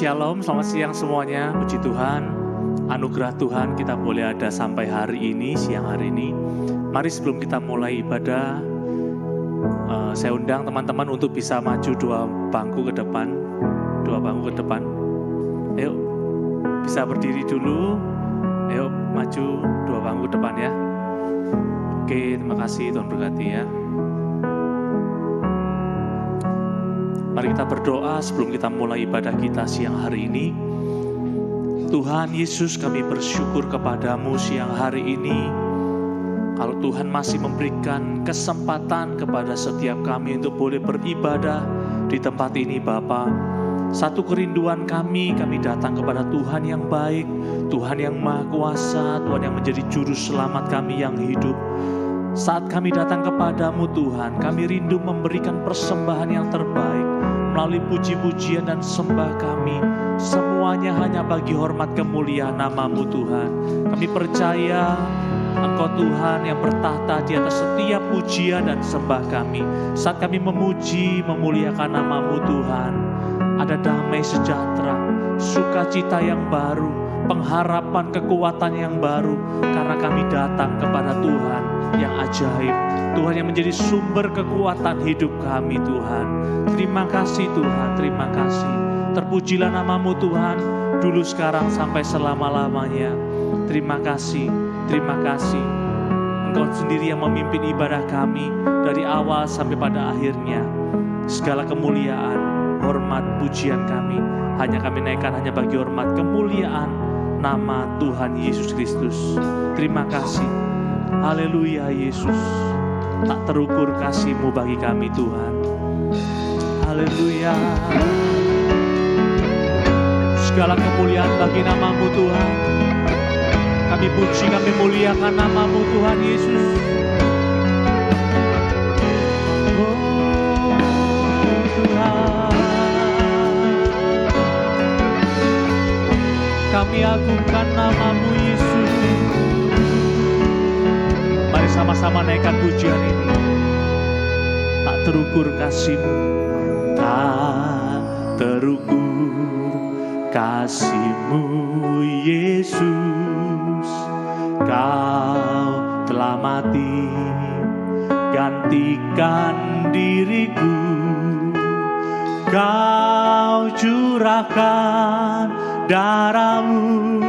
Shalom, selamat siang semuanya. Puji Tuhan, anugerah Tuhan kita boleh ada sampai hari ini, siang hari ini. Mari sebelum kita mulai ibadah, saya undang teman-teman untuk bisa maju dua bangku ke depan. Ayo, bisa berdiri dulu. Ayo, maju dua bangku ke depan ya. Oke, terima kasih, Tuhan berkati ya. Mari kita berdoa sebelum kita mulai ibadah kita siang hari ini. Tuhan Yesus, kami bersyukur kepadamu siang hari ini. Kalau Tuhan masih memberikan kesempatan kepada setiap kami untuk boleh beribadah di tempat ini Bapa. Satu kerinduan kami datang kepada Tuhan yang baik, Tuhan yang Maha Kuasa, Tuhan yang menjadi juru selamat kami yang hidup. Saat kami datang kepadamu Tuhan, kami rindu memberikan persembahan yang terbaik melalui puji-pujian dan sembah kami. Semuanya hanya bagi hormat kemuliaan nama-Mu Tuhan. Kami percaya Engkau Tuhan yang bertahta di atas setiap pujian dan sembah kami. Saat kami memuji, memuliakan nama-Mu Tuhan, ada damai sejahtera, sukacita yang baru, pengharapan kekuatan yang baru, karena kami datang kepada Tuhan yang ajaib, Tuhan yang menjadi sumber kekuatan hidup kami Tuhan. Terima kasih Tuhan, terima kasih. Terpujilah nama-Mu Tuhan, dulu sekarang sampai selama-lamanya. Terima kasih, terima kasih. Engkau sendiri yang memimpin ibadah kami dari awal sampai pada akhirnya. Segala kemuliaan, hormat, pujian kami hanya kami naikkan hanya bagi hormat kemuliaan nama Tuhan Yesus Kristus. Terima kasih. Haleluya Yesus. Tak terukur kasih-Mu bagi kami Tuhan. Haleluya. Segala kemuliaan bagi nama-Mu Tuhan. Kami puji, kami muliakan nama-Mu Tuhan Yesus. Oh Tuhan, kami agungkan nama-Mu Yesus. Mari sama-sama naikkan pujian ini. Tak terukur kasih-Mu, tak terukur kasih-Mu Yesus. Kau telah mati gantikan diriku. Kau curahkan darah-Mu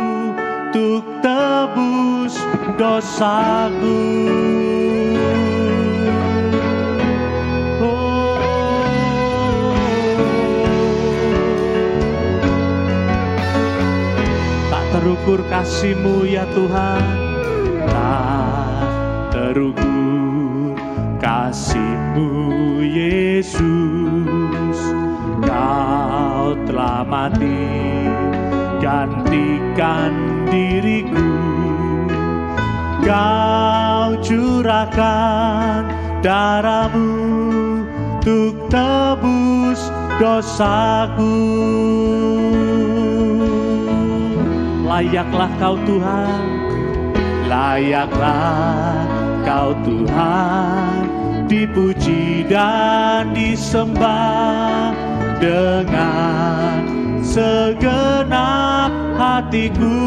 untuk tebus dosaku. Tak terukur kasih-Mu ya Tuhan, tak terukur kasih-Mu Yesus. Kau telah mati gantikan diriku. Kau curahkan darah-Mu untuk tebus dosaku. Layaklah Kau Tuhan, layaklah Kau Tuhan, dipuji dan disembah dengan segenap hatiku.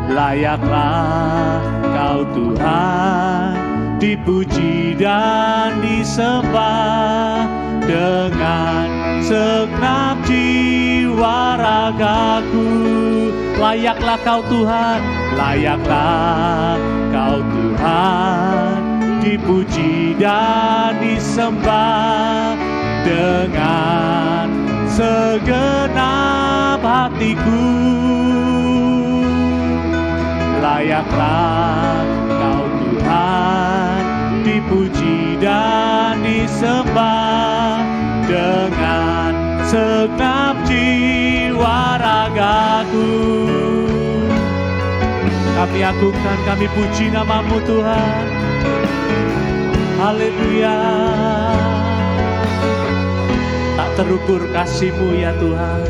Layaklah Kau Tuhan, dipuji dan disembah dengan segenap jiwa ragaku. Layaklah Kau Tuhan, layaklah Kau Tuhan, dipuji dan disembah dengan segenap hatiku. Layaklah Kau Tuhan, dipuji dan disembah dengan segenap jiwa ragaku. Kami agungkan, kami puji nama-Mu Tuhan. Haleluya. Tak terukur kasih-Mu ya Tuhan,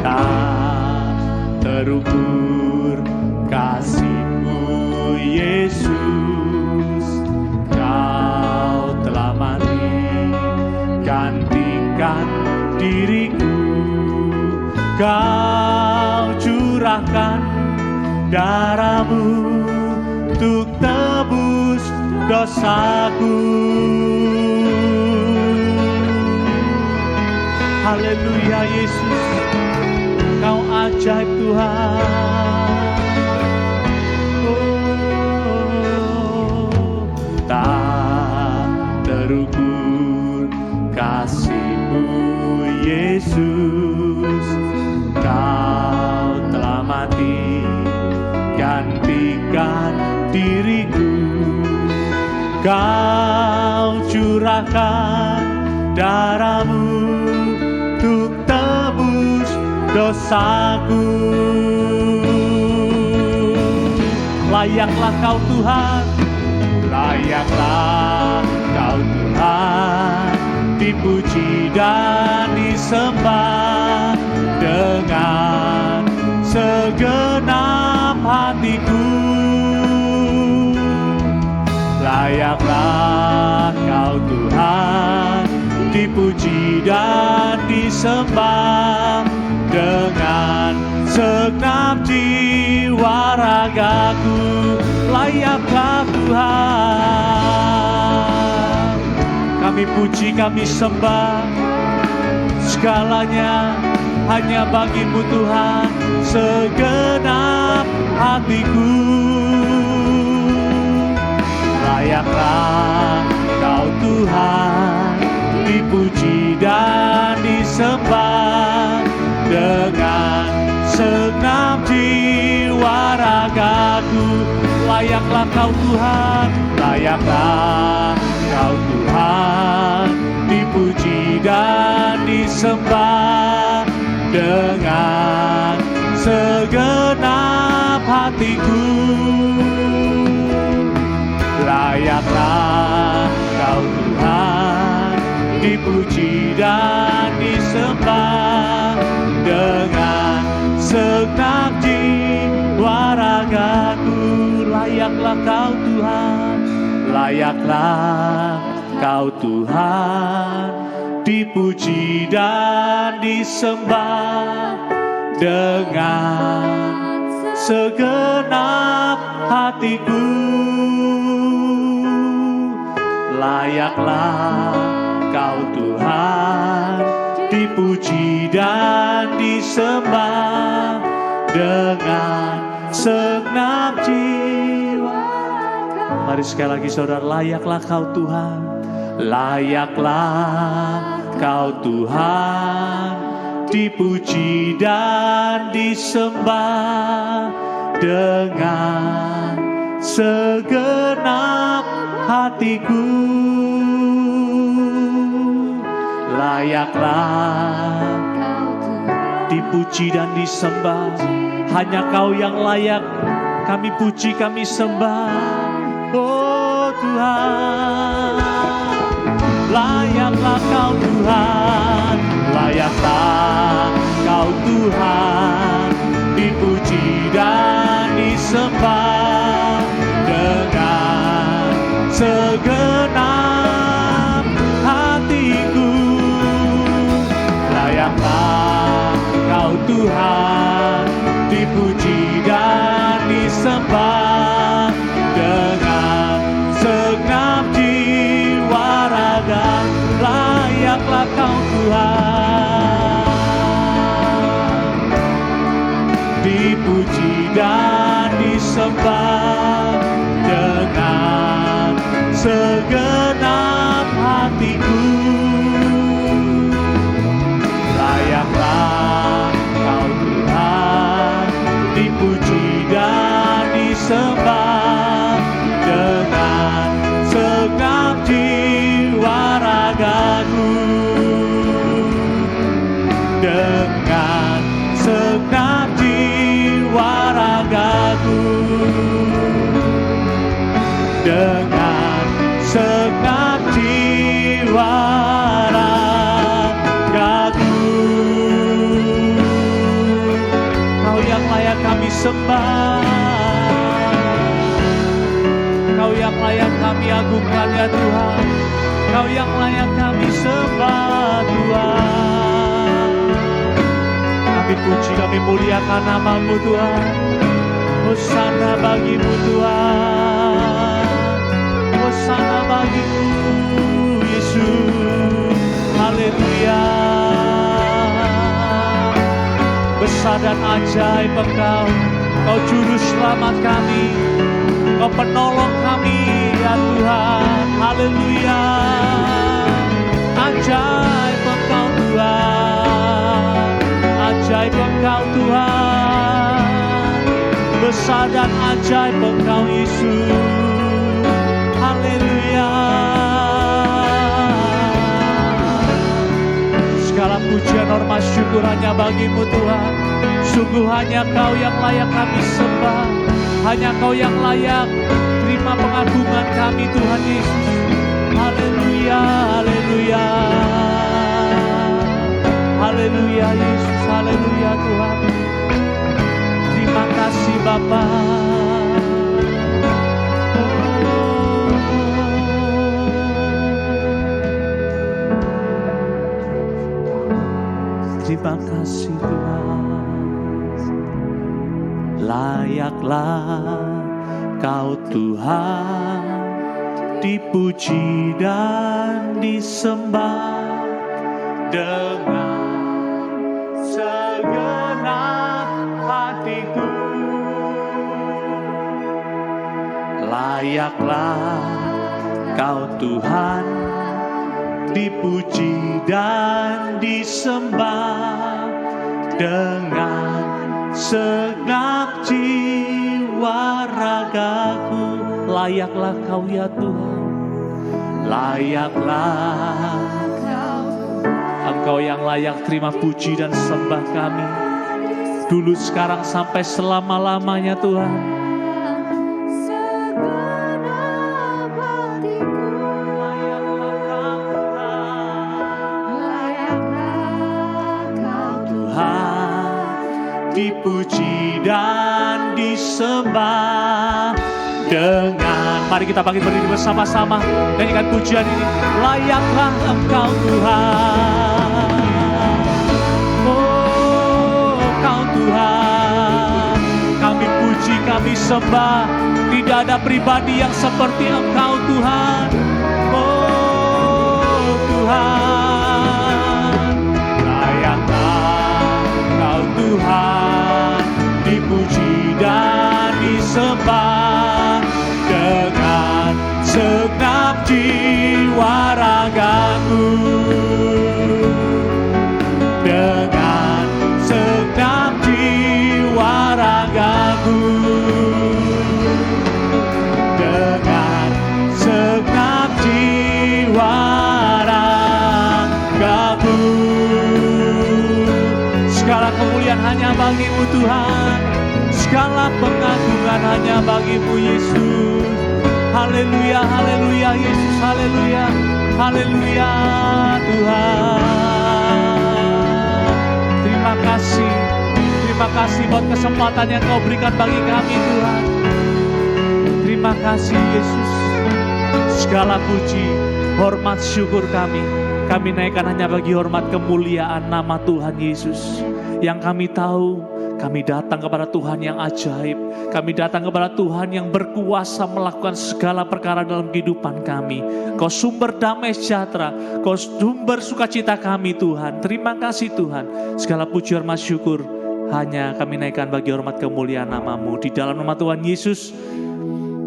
tak terukur kasih-Mu Yesus. Kau telah mati gantikan diriku, Kau curahkan darah-Mu untuk tebus dosaku. Haleluya Yesus, Kau ajaib Tuhan. Tak terukur kasih-Mu Yesus, Kau telah mati gantikan diriku, Kau curahkan darah-Mu untuk tebus dosaku. Layaklah Kau Tuhan, layaklah Kau Tuhan, dipuji dan disembah dengan segenap hatiku. Layaklah Kau Tuhan, dipuji dan disembah dengan segenap jiwa ragaku. Layaklah Tuhan, kami puji, kami sembah, segalanya hanya bagi-Mu Tuhan, segenap hatiku. Layaklah Kau Tuhan, dipuji dan disembah dengan segenap jiwa ragaku. Layaklah Kau Tuhan, layaklah Kau Tuhan, dipuji dan disembah dengan segenap hatiku. Layaklah Kau Tuhan, dipuji dan disembah dengan segenap jiwa ragaku. Layaklah Kau Tuhan, layaklah Kau Tuhan, dipuji dan disembah dengan segenap hatiku. Layaklah Kau Tuhan, dipuji dan disembah dengan segenap jiwa. Mari sekali lagi saudara, layaklah Kau Tuhan, layaklah Kau Tuhan, dipuji dan disembah dengan segenap hatiku. Layaklah dipuji dan disembah, hanya Kau yang layak kami puji, kami sembah. Oh Tuhan, layaklah Kau Tuhan, layaklah Kau Tuhan, dipuji dan disembah dengan segenap hatiku. Layaklah Kau Tuhan, dipuji dan disembah dengan segenap jiwa raga. Layaklah Kau Tuhan, dipuji dan disembah dengan segenap hatiku. Layaklah Kau Tuhan, dipuji dan disembah dengan segenap jiwa ragaku, dengan segenap jiwa ragaku, dengan segenap jiwa ragaku. Kau yang layak kami sembah, Kau yang layak kami agungkan ya Tuhan, Kau yang layak kami sembah Tuhan. puji, kami muliakan nama-Mu Tuhan. Hosana bagi-Mu Tuhan, Hosana bagi-Mu Yesus. Haleluya. Besar dan ajaib Engkau, Kau juru selamat kami, Kau penolong kami ya Tuhan. Haleluya. Ajaib Engkau Tuhan, ajaib Engkau Tuhan, besar dan ajaib Engkau Yesus. Haleluya. Segala pujian, hormat, syukur hanya bagi-Mu Tuhan. Sungguh hanya Kau yang layak kami sembah, hanya Kau yang layak terima pengagungan kami Tuhan Yesus. Haleluya, haleluya, haleluya Yesus, haleluya Tuhan. Terima kasih Bapa. Terima kasih Tuhan. Layaklah Kau Tuhan, dipuji dan disembah dengan segenap hatiku. Layaklah Kau Tuhan, dipuji dan disembah dengan segenap jiwa ragaku. Layaklah Kau ya Tuhan, layaklah Engkau yang layak terima puji dan sembah kami, dulu sekarang sampai selama-lamanya Tuhan. Dipuji dan disembah dengan, mari kita bangkit berdiri bersama-sama nyanyikan pujian ini. Layaklah Engkau Tuhan, oh Kau Tuhan, kami puji, kami sembah. Tidak ada pribadi yang seperti Engkau Tuhan, oh Tuhan. Layaklah Kau Tuhan, dipuji dan disembah dengan segenap jiwa ragaku, dengan segenap jiwa ragaku, dengan segenap jiwa ragaku. Segala kemuliaan hanya bagi-Mu Tuhan, segala pengagungan hanya bagi-Mu Yesus. Haleluya, haleluya Yesus, haleluya, haleluya Tuhan. Terima kasih buat kesempatan yang Kau berikan bagi kami Tuhan. Terima kasih Yesus. Segala puji, hormat, syukur kami naikkan hanya bagi hormat kemuliaan nama Tuhan Yesus. Yang kami tahu, kami datang kepada Tuhan yang ajaib. Kami datang kepada Tuhan yang berkuasa melakukan segala perkara dalam kehidupan kami. Kau sumber damai sejahtera, Kau sumber sukacita kami Tuhan. Terima kasih Tuhan. Segala puji, hormat, syukur hanya kami naikkan bagi hormat kemuliaan nama-Mu. Di dalam nama Tuhan Yesus,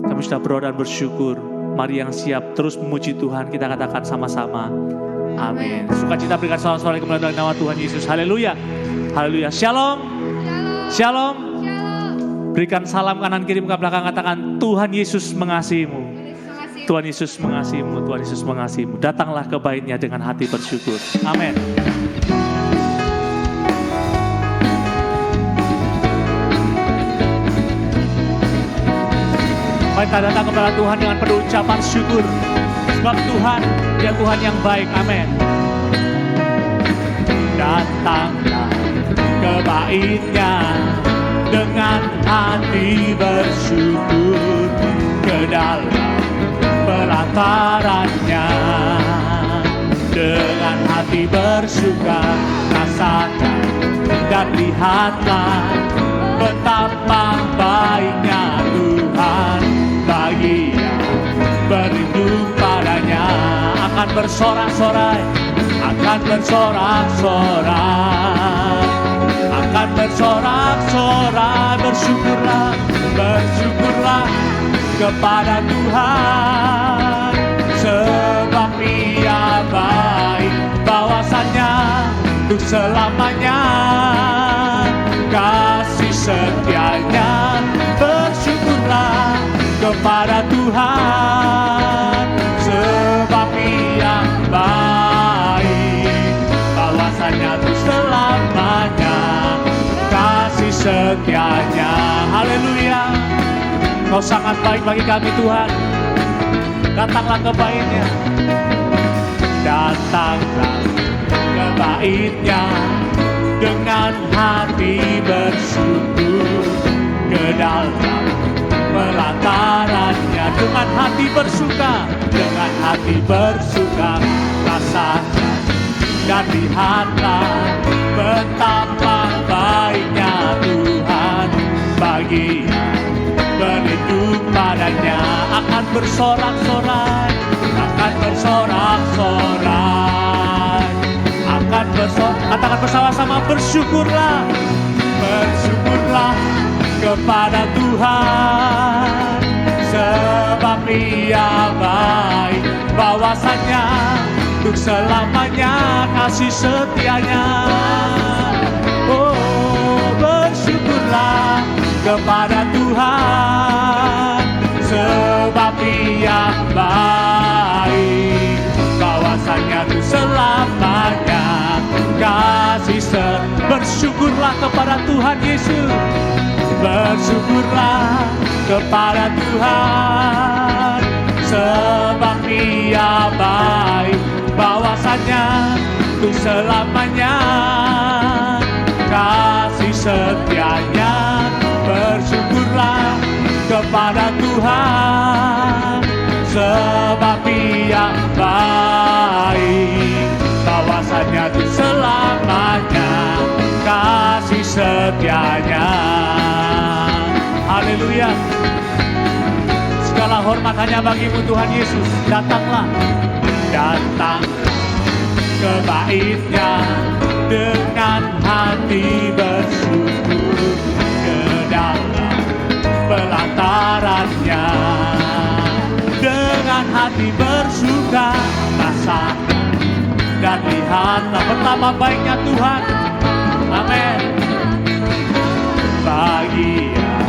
kami sudah berdoa dan bersyukur. Mari yang siap terus memuji Tuhan, kita katakan sama-sama. Amin. Sukacita berikan salam-salam kemuliaan dalam nama Tuhan Yesus. Haleluya. Haleluya. Shalom. Shalom. Berikan salam kanan kiri muka belakang, katakan Tuhan Yesus mengasihimu. Tuhan Yesus mengasihimu. Tuhan Yesus mengasihimu. Datanglah ke bait-Nya dengan hati bersyukur. Amin. Mari kita datang kepada Tuhan dengan penuh ucapan syukur. Sebab Tuhan, Dia Tuhan yang baik. Amin. Datanglah ke bait-Nya dengan hati bersyukur, ke dalam pelataran-Nya dengan hati bersuka, rasakan dan lihatlah betapa baiknya Tuhan bagi yang berindu padanya. Akan bersorak-sorai, akan bersorak-sorai, akan bersorak-sorai. Bersyukurlah, bersyukurlah kepada Tuhan, sebab Ia baik, bahwasannya untuk selamanya kasih setianya. Bersyukurlah kepada Tuhan, sebab Ia baik, bahwasannya untuk selamanya kasih setianya. Haleluya. Kau sangat baik bagi kami Tuhan. Datanglah ke bait-Nya, datanglah ke bait-Nya dengan hati bersyukur, ke dalam pelataran-Nya dengan hati bersuka, dengan hati bersuka. Rasakan dan lihatlah betapa baiknya Tuhan bagi berindu padanya. Akan bersorak-sorai, akan bersorak-sorai, akan bersorak. Katakan bersama-sama, bersyukurlah, bersyukurlah kepada Tuhan, sebab Ia baik, bahwasannya untuk selamanya kasih setianya. Oh, bersyukurlah kepada Tuhan, sebab Ia baik, bahwasannya untuk selamanya kasih setianya. Bersyukurlah kepada Tuhan Yesus, bersyukurlah kepada Tuhan, sebab Ia baik, bahwasannya untuk selamanya kasih setianya. Bersyukurlah kepada Tuhan, sebab Ia baik, bahwasannya untuk selamanya kasih setianya. Haleluya. Segala hormat hanya bagi-Mu Tuhan Yesus. Datanglah, datang ke bait-Nya dengan hati bersyukur, ke dalam pelataran-Nya dengan hati bersuka. Rasakan dan lihatlah betapa baiknya Tuhan. Amin. Bagi yang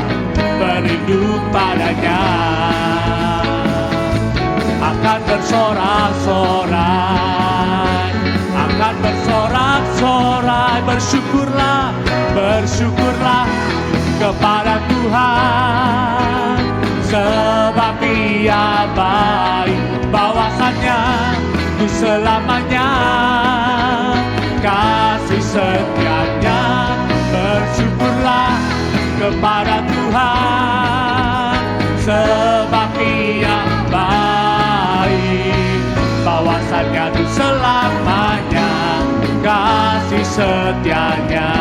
berindu padanya akan bersorak-sorai, akan bersorak-sorai. Bersyukurlah, bersyukurlah kepada Tuhan, sebab Ia baik, bahwasannya untuk selamanya kasih setianya. Bersyukurlah kepada Tuhan, sebab Ia baik, bahwasannya untuk selamanya kasih setianya.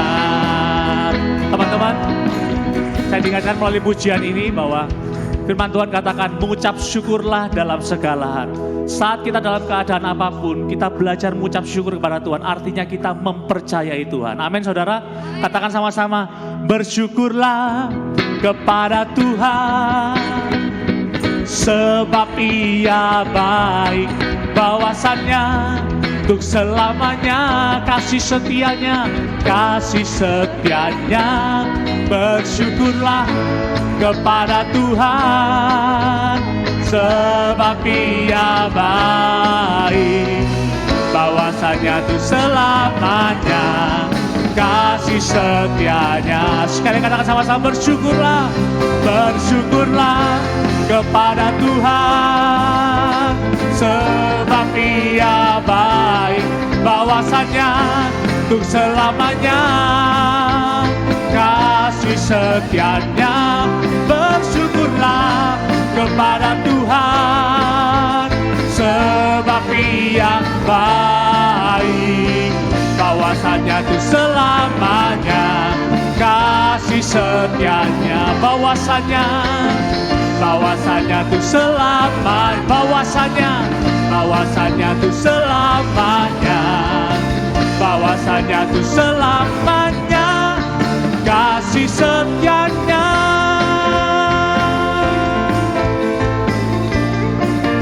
Teman-teman, saya diingatkan melalui pujian ini bahwa firman Tuhan katakan, mengucap syukurlah dalam segala hal. Saat kita dalam keadaan apapun, kita belajar mengucap syukur kepada Tuhan. Artinya kita mempercayai Tuhan. Amin saudara. Katakan sama-sama, bersyukurlah kepada Tuhan, sebab Ia baik, bahwasannya untuk selamanya kasih setianya, kasih setianya. Bersyukurlah kepada Tuhan, sebab Ia baik, bahwasanya untuk selamanya kasih setianya. Sekali katakan sama-sama, bersyukurlah, bersyukurlah kepada Tuhan, sebab Ia baik, bahwasanya untuk selamanya kasih setianya. Bersyukurlah kepada Tuhan, sebab Ia baik, bahwa bahwasanya itu selamanya, kasih setianya, bahwasanya itu selamanya, bahwasanya itu selamanya, bahwasanya itu selamanya, kasih setianya.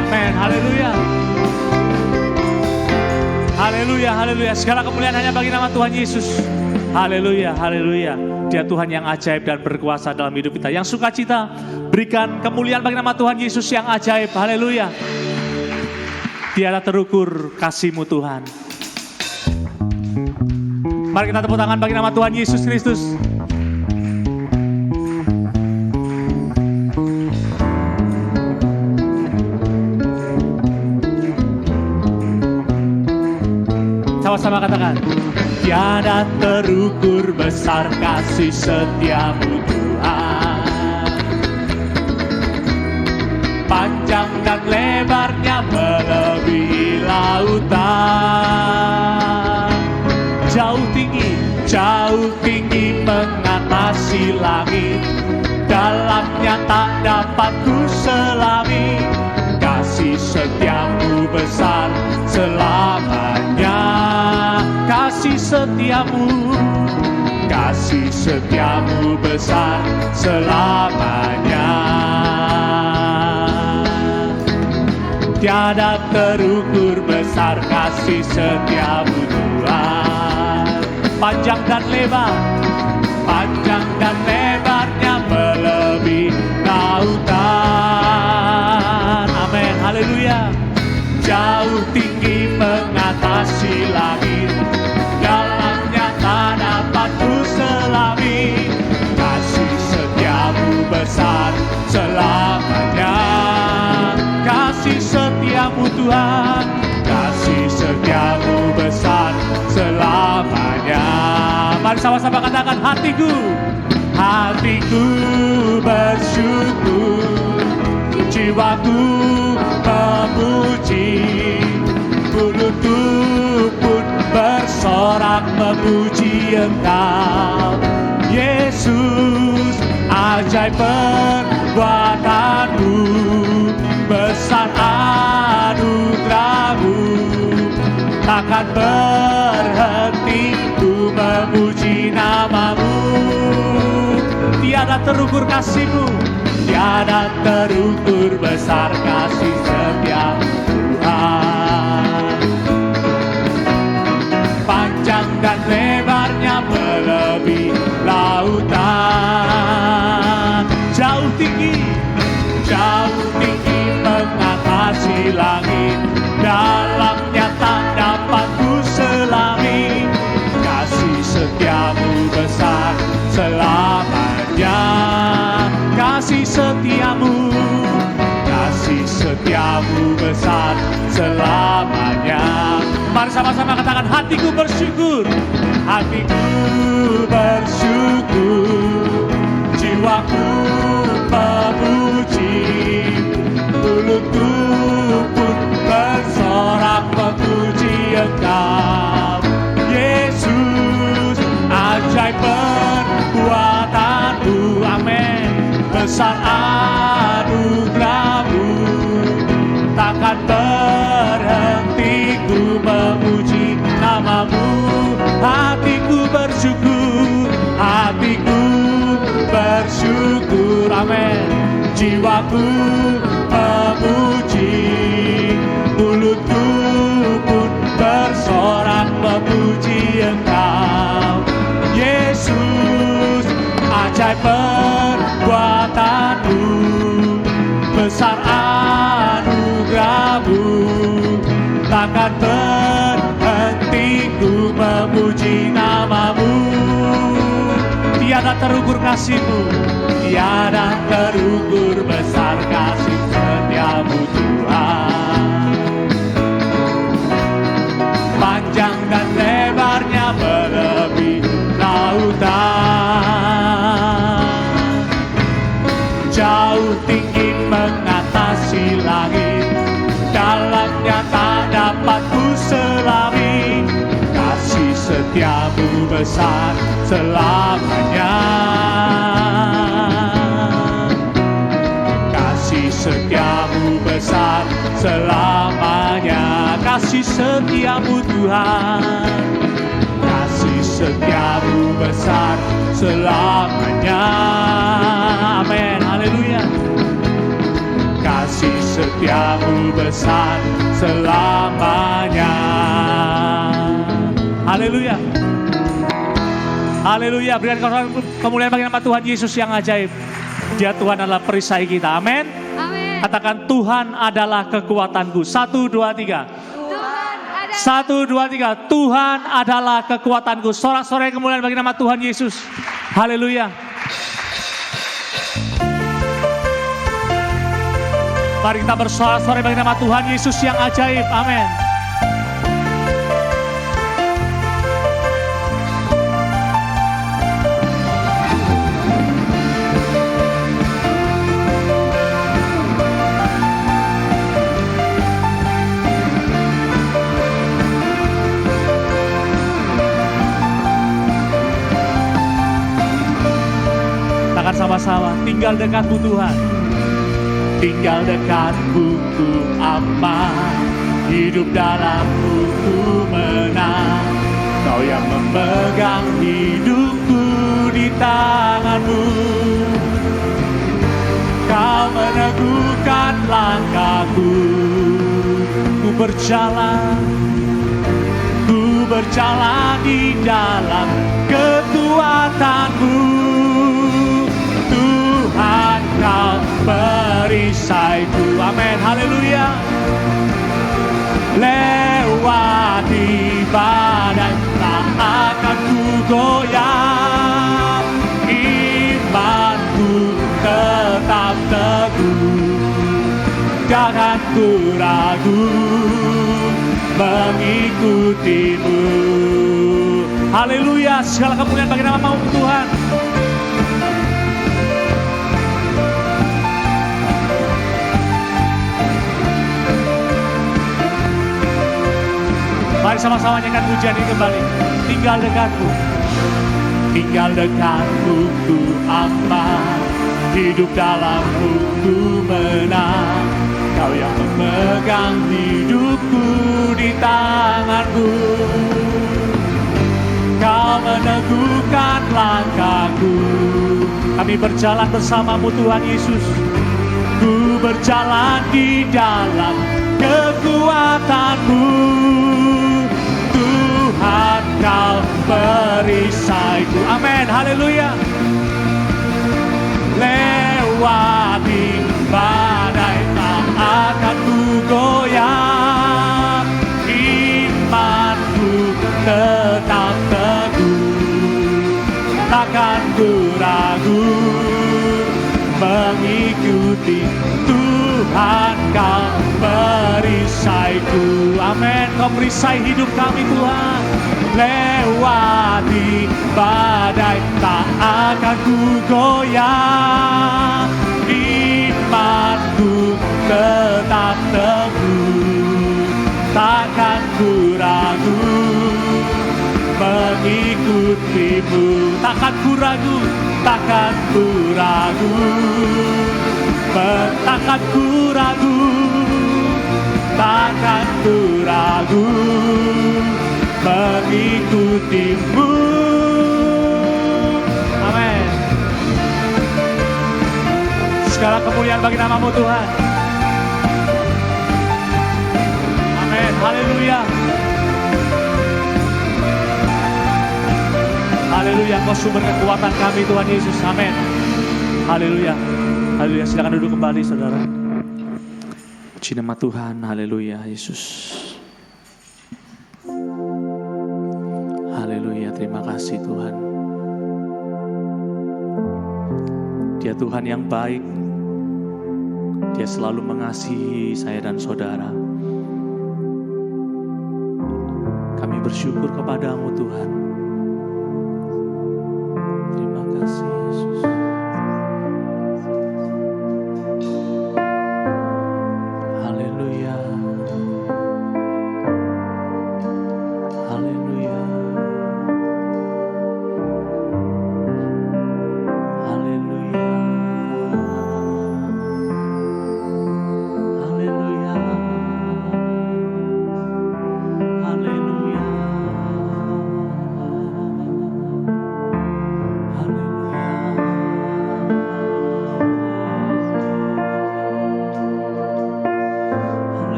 Amin, haleluya. Haleluya, haleluya. Segala kemuliaan hanya bagi nama Tuhan Yesus. Haleluya, haleluya. Dia Tuhan yang ajaib dan berkuasa dalam hidup kita. Yang sukacita, berikan kemuliaan bagi nama Tuhan Yesus yang ajaib. Haleluya. Tiada terukur kasih-Mu Tuhan. Mari kita tepuk tangan bagi nama Tuhan Yesus Kristus. Sama-sama katakan, tiada terukur besar kasih setiamu Tuhan. Panjang dan lebarnya melebihi lautan. Jauh tinggi mengatasi langit. Dalamnya tak dapat ku selami. Kasih setiamu besar selamanya. Kasih setiamu besar selamanya. Tiada terukur besar kasih setiamu Tuhan. Panjang dan lebarnya melebihi lautan. Amin, haleluya. Jauh tinggi mengatasi langit. Dalamnya tak dapat ku selami. Kasih setiamu besar selamanya. Kasih setiamu Tuhan. Kasih setiamu besar selamanya. Mari sama-sama katakan, hatiku bersyukur, jiwaku memuji, mulutku pun bersorak memuji Engkau. Yesus, ajaib perbuatanmu, besar anugerahmu, takkan berhenti ku memuji namamu. Tiada terukur kasih-Mu, tiada terukur besar kasih setiamu Tuhan. Panjang dan lebarnya melebihi lautan. Jauh tinggi mengatasi langit. Dalamnya tak dapat ku selami. Kasih setiamu besar selamanya. Kasih setiamu besar selamanya. Mari sama-sama katakan, hatiku bersyukur, jiwaku memuji, mulutku pun bersorak memuji Engkau. Yesus, ajaib perbuatanmu, amin, besar anugerahmu, takkan berhenti ku memuji namamu. Hatiku bersyukur, amin, jiwaku memuji, mulutku pun bersorak memuji Engkau. Yesus, ajaib perbuatanmu, besar anugerahmu, takkan berhenti ku memuji namamu. Tiada terukur kasih-Mu, tiada terukur besar kasih setiamu Tuhan. Panjang dan lebarnya melebihi lautan. Jauh tinggi mengatasi langit. Dalamnya tak dapat ku selami. Kasih setiamu besar selamanya. Kasih setiamu besar selamanya. Kasih setiamu Tuhan, kasih setiamu besar selamanya. Amin, haleluya. Kasih setiamu besar selamanya. Haleluya. Haleluya. Berikan kemuliaan bagi nama Tuhan Yesus yang ajaib. Dia Tuhan adalah perisai kita. Amin. Amin. Katakan, Tuhan adalah kekuatanku. 1, 2, 3. Tuhan ada. 1, 2, 3. Tuhan adalah kekuatanku. Sorak-sorai kemuliaan bagi nama Tuhan Yesus. Haleluya. Mari kita bersorak-sorai bagi nama Tuhan Yesus yang ajaib. Amin. Katakan sama-sama, tinggal dekatmu Tuhan. Tinggal dekatmu ku aman, hidup dalammu ku menang. Kau yang memegang hidupku di tanganmu. Kau meneguhkan langkahku. Ku berjalan di dalam kekuatanmu. Tuhan, kau perisaiku. Amin, haleluya. Lewati badai tak akan ku goyah. Imanku tetap teguh, jangan ku ragu mengikutimu. Haleluya, segala kemuliaan bagi nama-Mu Tuhan. Mari sama-sama nyanyikan pujian ini kembali. Tinggal dekatmu, tinggal dekatmu ku aman, hidup dalammu ku menang. Kau yang memegang hidupku di tanganmu. Kau meneguhkan langkahku. Kami berjalan bersamamu Tuhan Yesus. Ku berjalan di dalam kekuatanmu. Tuhan, kau perisaiku. Amin, haleluya. Lewati badai tak akan ku goyah. Imanku tetap teguh, takkan ku ragu mengikuti. Tuhan, kau perisaiku. Amin, kau perisai hidup kami Tuhan. Lewati badai tak akan ku goyah. Imanku tetap teguh, takkan ku ragu mengikutimu. Takkan ku ragu, takkan ku ragu, takkan ku ragu, takkan ku ragu mengikutimu. Amin. Segala kemuliaan bagi nama-Mu Tuhan. Amin. Haleluya. Haleluya. Kau sumber kekuatan kami Tuhan Yesus. Amin. Haleluya. Haleluya. Silakan duduk kembali saudara. Puji nama Tuhan. Haleluya Yesus. Haleluya, terima kasih Tuhan. Dia Tuhan yang baik. Dia selalu mengasihi saya dan saudara. Kami bersyukur kepadamu Tuhan. Terima kasih Yesus. Haleluya. Haleluya.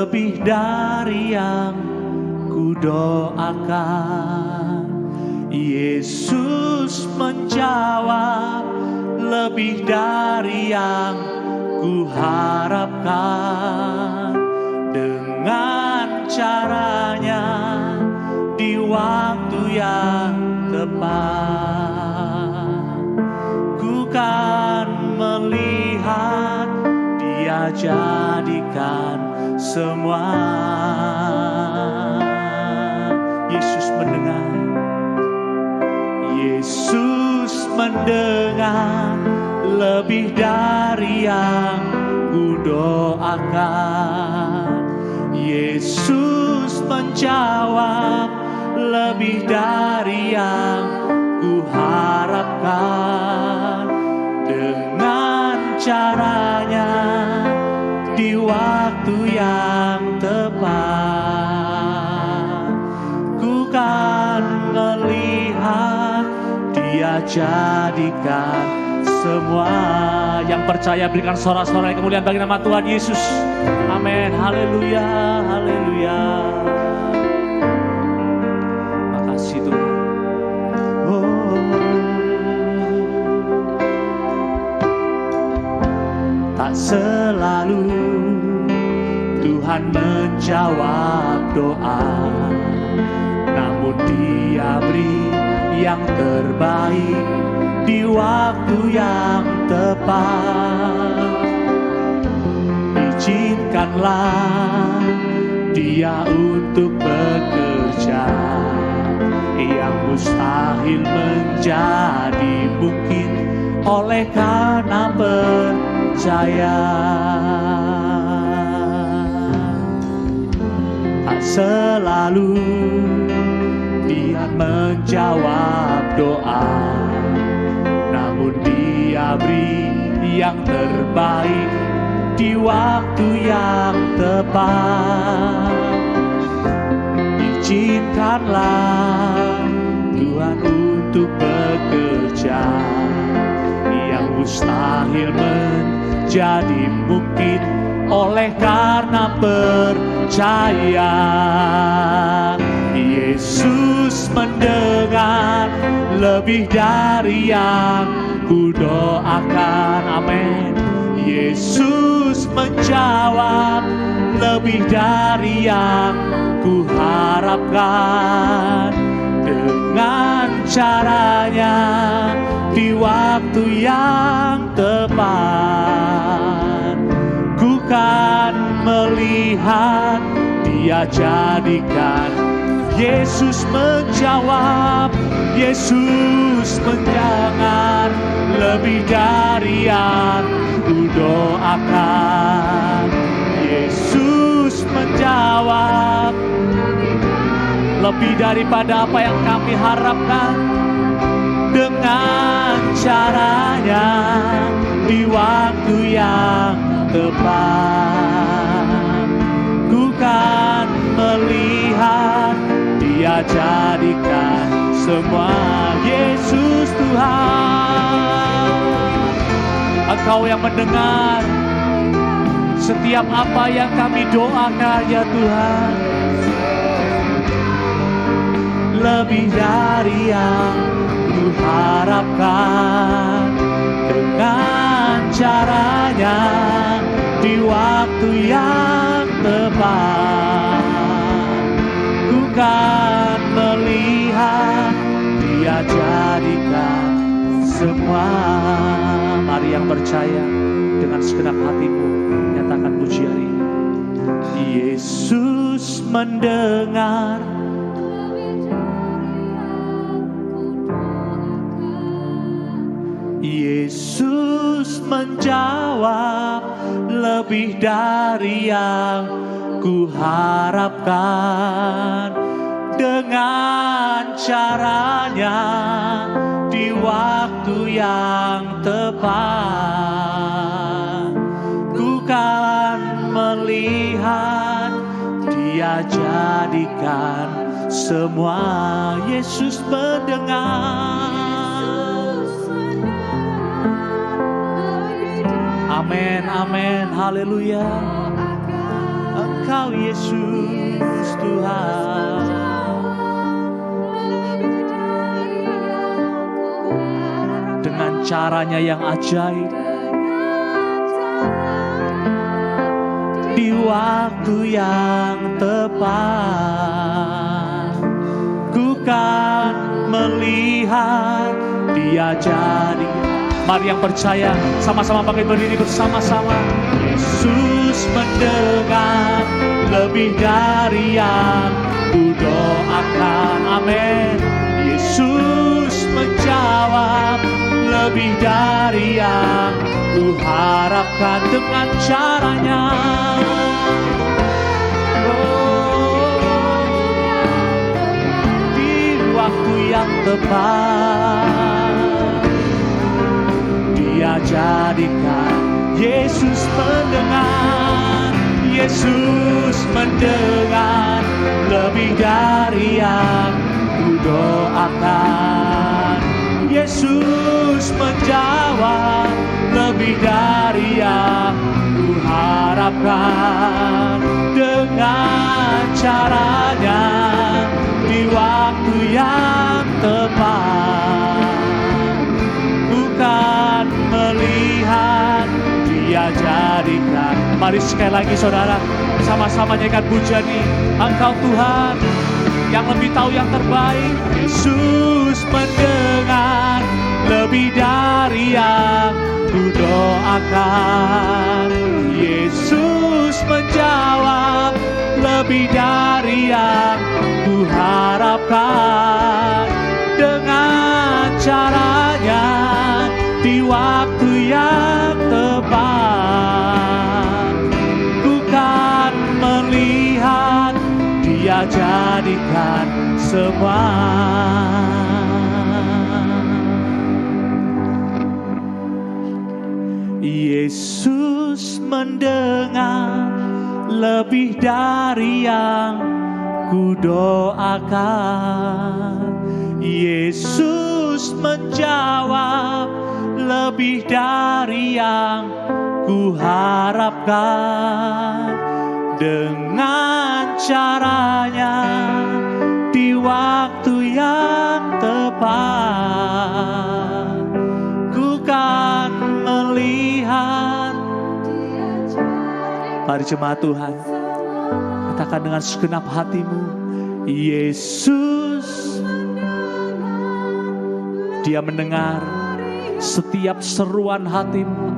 lebih dari yang ku doakan. Yesus menjawab lebih dari yang ku harapkan. Dengan caranya di waktu yang tepat, ku kan melihat Dia jadikan semua. Yesus mendengar, Yesus mendengar lebih dari yang ku doakan. Yesus menjawab lebih dari yang ku harapkan. Dengan caranya di waktu yang tepat, ku kan melihat Dia jadikan semua. Yang percaya berikan sorak-sorai kemuliaan bagi nama Tuhan Yesus. Amin. Haleluya, haleluya. Makasih Tuhan. Tak selalu Tuhan menjawab doa, namun Dia beri yang terbaik di waktu yang tepat. Izinkanlah Dia untuk bekerja, yang mustahil menjadi mungkin oleh karena percaya. Tak selalu Dia menjawab doa, namun Dia beri yang terbaik di waktu yang tepat. Izinkanlah Tuhan untuk bekerja, yang mustahil menjadi mungkin oleh karena percaya. Yesus mendengar lebih dari yang ku doakan. Amin. Yesus menjawab lebih dari yang ku harapkan. Dengan caranya di waktu yang tepat, ku kan melihat Dia jadikan. Yesus menjawab, Yesus mendengar lebih dari yang ku doakan. Yesus menjawab lebih daripada apa yang kami harapkan. Dengan caranya di waktu yang tepat, ku kan melihat Dia jadikan semua. Yesus Tuhan, Engkau yang mendengar setiap apa yang kami doakan ya Tuhan. Lebih dari yang ku harapkan. Dengan caranya di waktu yang tepat, ku kan melihat Dia jadikan semua. Mari yang percaya dengan segenap hatimu nyatakan puji hari ini. Yesus mendengar Yesus menjawab lebih dari yang ku harapkan. Dengan caranya di waktu yang tepat, ku kan melihat Dia jadikan semua. Yesus mendengar. Amin, amin, haleluya. Engkau Yesus Tuhan. Dengan caranya yang ajaib, di waktu yang tepat, ku kan melihat Dia jadi. Mari yang percaya sama-sama pakai berdiri bersama-sama. Yesus mendengar lebih dari yang ku doakan. Amin. Yesus menjawab lebih dari yang ku harapkan dengan caranya. Di waktu yang tepat, Dia jadikan. Yesus mendengar, Yesus mendengar lebih dari yang ku doakan. Yesus menjawab lebih dari yang ku harapkan. Dengan caranya, di waktu yang tepat, bukan melihat Dia jadikan. Mari sekali lagi saudara, sama-sama nyanyikan pujian ini. Engkau Tuhan yang lebih tahu yang terbaik. Yesus mendengar lebih dari yang ku doakan. Yesus menjawab lebih dari yang ku harapkan. Dengan caranya, di waktu yang tepat, ku kan melihat Dia jadikan semua. Yesus mendengar lebih dari yang ku doakan. Yesus menjawab lebih dari yang ku harapkan. Dengan caranya, di waktu yang tepat, ku kan melihat. Mari jemaat Tuhan, katakan dengan segenap hatimu, Yesus, Dia mendengar setiap seruan hatimu.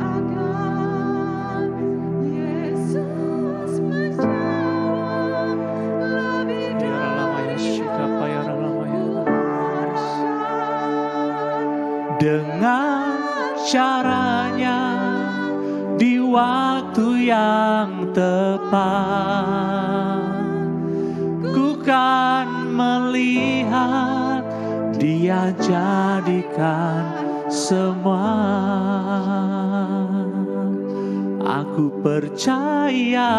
Dengan caranya, di waktu yang tepat, ku kan melihat Dia jadikan semua. Aku percaya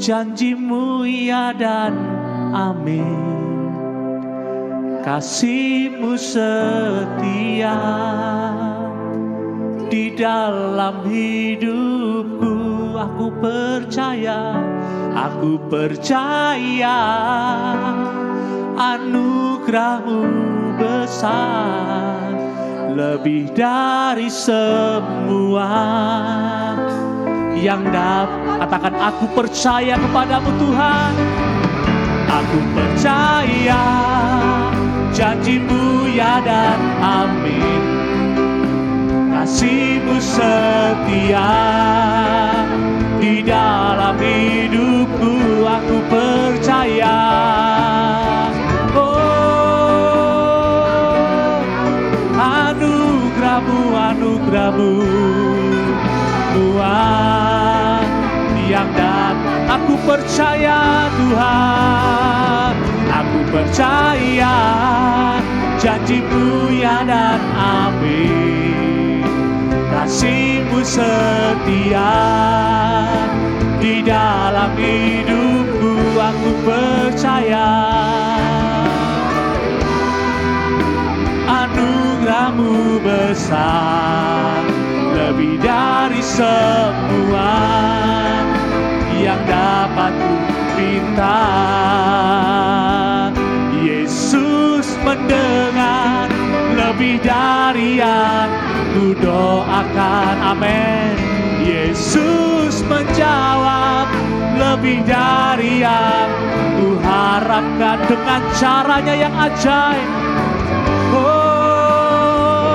janji-Mu ya dan amin. Kasih-Mu setia di dalam hidupku. Aku percaya anugerah-Mu besar, lebih dari semua yang dapat. Katakan, aku percaya kepadamu Tuhan. Aku percaya janji-Mu ya dan amin. Kasih-Mu setia di dalam hidupku. Aku percaya. Oh, anugerah-Mu Tuhan yang dapat. Aku percaya Tuhan. Aku percaya janji-Mu ya dan amin. Kasih-Mu setia di dalam hidupku. Aku percaya anugerah-Mu besar, lebih dari semua yang batu bintang. Yesus mendengar lebih dari yang ku doakan. Amin. Yesus menjawab lebih dari yang ku harapkan dengan caranya yang ajaib. Oh,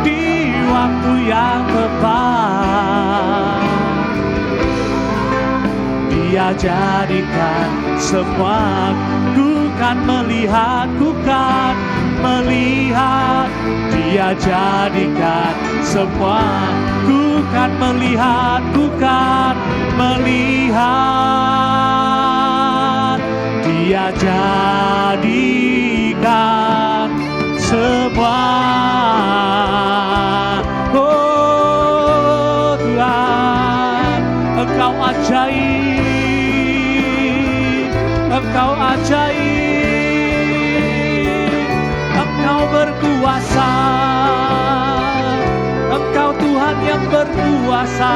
di waktu yang tepat Dia jadikan semua. Ku kan melihat Dia jadikan semua. Ku kan melihat Dia jadikan semua. Oh Tuhan, Engkau ajaib, Engkau ajaib, Engkau berkuasa, Engkau Tuhan yang berkuasa.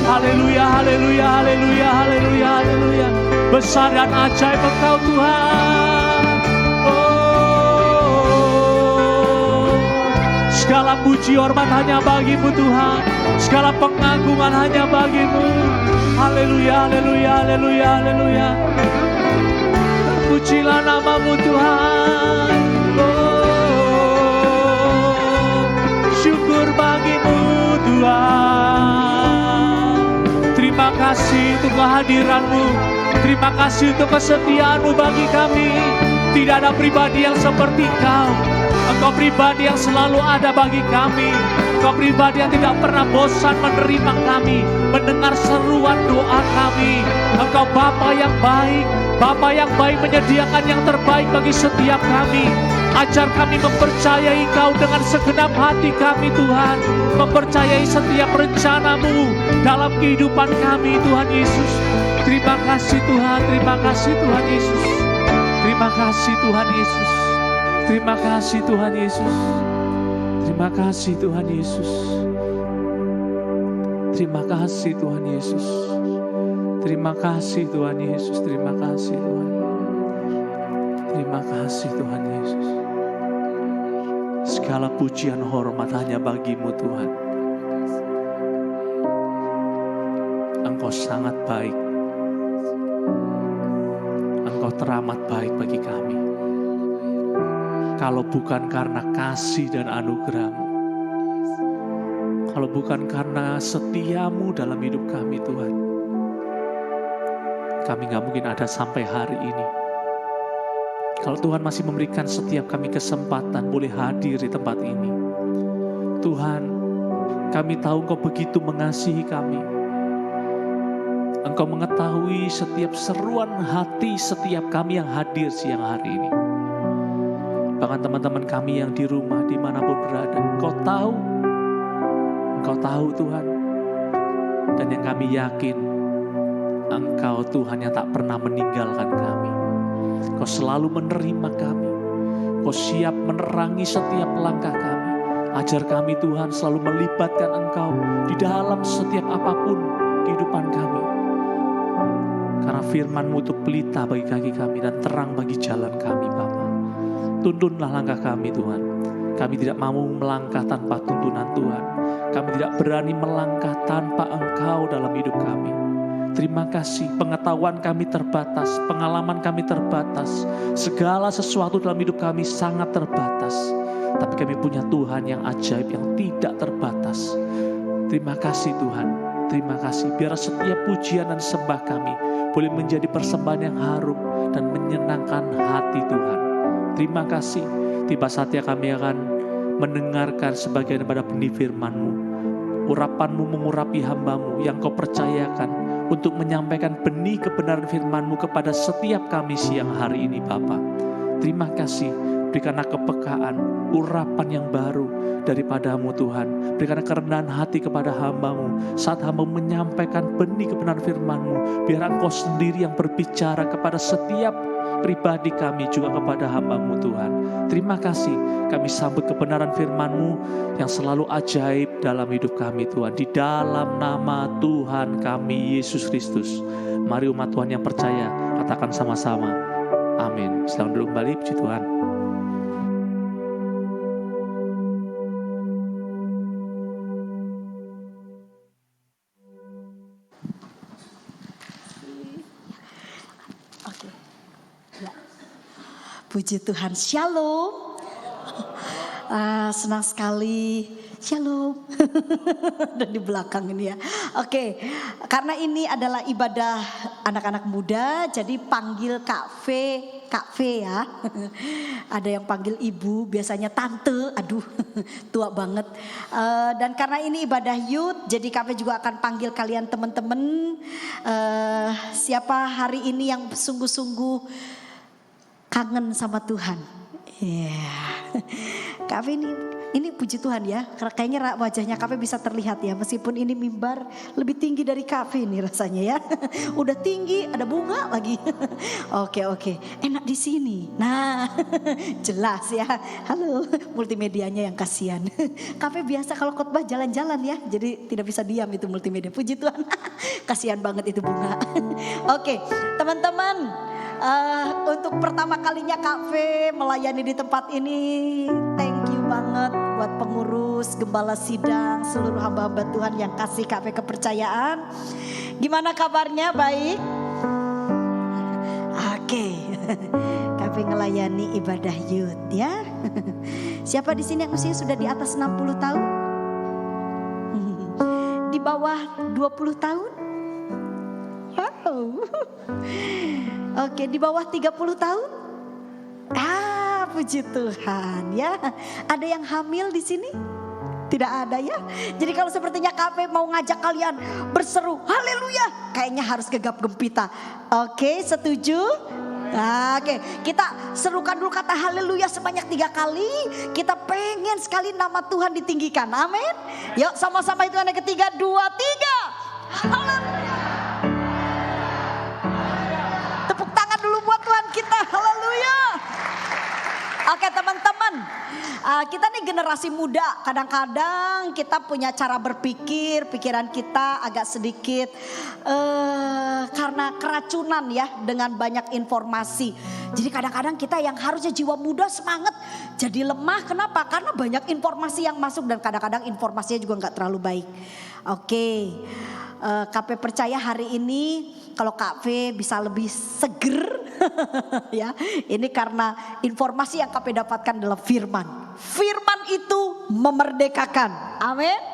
Haleluya, haleluya, haleluya, haleluya, haleluya. Besar dan ajaib Engkau Tuhan. Oh, segala puji hormat hanya bagi-Mu Tuhan. Segala pengagungan hanya bagi-Mu. Haleluya, haleluya, haleluya, haleluya. Pujilah nama-Mu Tuhan. Oh, syukur bagi-Mu Tuhan. Terima kasih untuk kehadiran-Mu. Terima kasih untuk kesetiaan-Mu bagi kami. Tidak ada pribadi yang seperti Engkau. Engkau pribadi yang selalu ada bagi kami. Engkau pribadi yang tidak pernah bosan menerima kami, mendengar seruan doa kami. Engkau Bapa yang baik, Bapa yang baik menyediakan yang terbaik bagi setiap kami. Ajar kami mempercayai Kau dengan segenap hati kami Tuhan. Mempercayai setiap rencana-Mu dalam kehidupan kami Tuhan Yesus. Terima kasih Tuhan, terima kasih Tuhan Yesus. Terima kasih Tuhan Yesus. Terima kasih Tuhan Yesus. Terima kasih Tuhan Yesus. Terima kasih Tuhan Yesus. Terima kasih Tuhan Yesus. Terima kasih Tuhan. Terima kasih Tuhan Yesus. Segala pujian hormat hanya bagi-Mu Tuhan. Engkau sangat baik. Engkau teramat baik bagi kami. Kalau bukan karena kasih dan anugerah-Mu, kalau bukan karena setia-Mu dalam hidup kami Tuhan, kami gak mungkin ada sampai hari ini. Kalau Tuhan masih memberikan setiap kami kesempatan boleh hadir di tempat ini, Tuhan, kami tahu Engkau begitu mengasihi kami. Engkau mengetahui setiap seruan hati setiap kami yang hadir siang hari ini. Bahkan teman-teman kami yang di rumah dimanapun berada, Engkau tahu Tuhan. Dan yang kami yakin, Engkau Tuhan yang tak pernah meninggalkan kami. Engkau selalu menerima kami. Engkau siap menerangi setiap langkah kami. Ajar kami Tuhan selalu melibatkan Engkau di dalam setiap apapun kehidupan kami. Karena firman-Mu itu pelita bagi kaki kami dan terang bagi jalan kami Bapa. Tuntunlah langkah kami Tuhan. Kami tidak mau melangkah tanpa tuntunan Tuhan. Kami tidak berani melangkah tanpa Engkau dalam hidup kami. Terima kasih, pengetahuan kami terbatas, pengalaman kami terbatas. Segala sesuatu dalam hidup kami sangat terbatas. Tapi kami punya Tuhan yang ajaib, yang tidak terbatas. Terima kasih Tuhan, terima kasih. Biar setiap pujian dan sembah kami boleh menjadi persembahan yang harum dan menyenangkan hati Tuhan. Terima kasih, tiba saatnya kami akan mendengarkan sebagian daripada benih firman-Mu. Urapan-Mu mengurapi hamba-Mu yang Kau percayakan untuk menyampaikan benih kebenaran firman-Mu kepada setiap kami siang hari ini Bapa. Terima kasih, berikanlah kepekaan, urapan yang baru daripada-Mu Tuhan. Berikanlah kerendahan hati kepada hamba-Mu saat hamba menyampaikan benih kebenaran firman-Mu. Biar Engkau sendiri yang berbicara kepada setiap pribadi kami juga kepada hamba-Mu Tuhan. Terima kasih, kami sambut kebenaran firman-Mu yang selalu ajaib dalam hidup kami Tuhan. Di dalam nama Tuhan kami Yesus Kristus. Mari umat Tuhan yang percaya, katakan sama-sama. Amin. Selamat duduk kembali, puji Tuhan. Oke. Ya. Puji Tuhan, shalom. Senang sekali, shalom. Dan di belakang ini ya. Oke, karena ini adalah ibadah anak-anak muda, jadi panggil Kak V ya. Ada yang panggil ibu, biasanya tante, aduh tua banget. Dan karena ini ibadah youth, jadi Kak V juga akan panggil kalian teman-teman. Siapa hari ini yang sungguh-sungguh kangen sama Tuhan? Kak V ini puji Tuhan ya, kayaknya wajahnya Kak V bisa terlihat ya, meskipun ini mimbar lebih tinggi dari Kak V nih rasanya ya. Udah tinggi, ada bunga lagi. Oke, enak di sini. Nah, jelas ya. Halo, multimedianya yang kasihan. Kak V biasa kalau khotbah jalan-jalan ya, jadi tidak bisa diam itu multimedia. Puji Tuhan, kasihan banget itu bunga. Oke, teman-teman. Untuk pertama kalinya Kak V melayani di tempat ini, thank you banget buat pengurus, gembala sidang, seluruh hamba-hamba Tuhan yang kasih Kak V kepercayaan. Gimana kabarnya? Baik? Oke. Kak V ngelayani ibadah youth ya. Siapa di sini yang usia sudah di atas 60 tahun? Di bawah 20 tahun? Wow. Oke, di bawah 30 tahun? Puji Tuhan ya. Ada yang hamil di sini? Tidak ada ya. Jadi kalau sepertinya Kak V mau ngajak kalian berseru haleluya, kayaknya harus gegap gempita. Oke, setuju? Oke, kita serukan dulu kata haleluya sebanyak 3 kali. Kita pengen sekali nama Tuhan ditinggikan. Amin. Yuk sama-sama itu yang ketiga, 2, 3. Haleluya. Tepuk tangan dulu buat Tuhan kita. Haleluya. Oke teman-teman, kita nih generasi muda, kadang-kadang kita punya cara berpikir, pikiran kita agak sedikit karena keracunan ya dengan banyak informasi. Jadi kadang-kadang kita yang harusnya jiwa muda semangat jadi lemah. Kenapa? Karena banyak informasi yang masuk dan kadang-kadang informasinya juga gak terlalu baik. Oke, Kak V percaya hari ini kalau Kak V bisa lebih seger ya, ini karena informasi yang Kak V dapatkan adalah firman. Firman itu memerdekakan. Amin.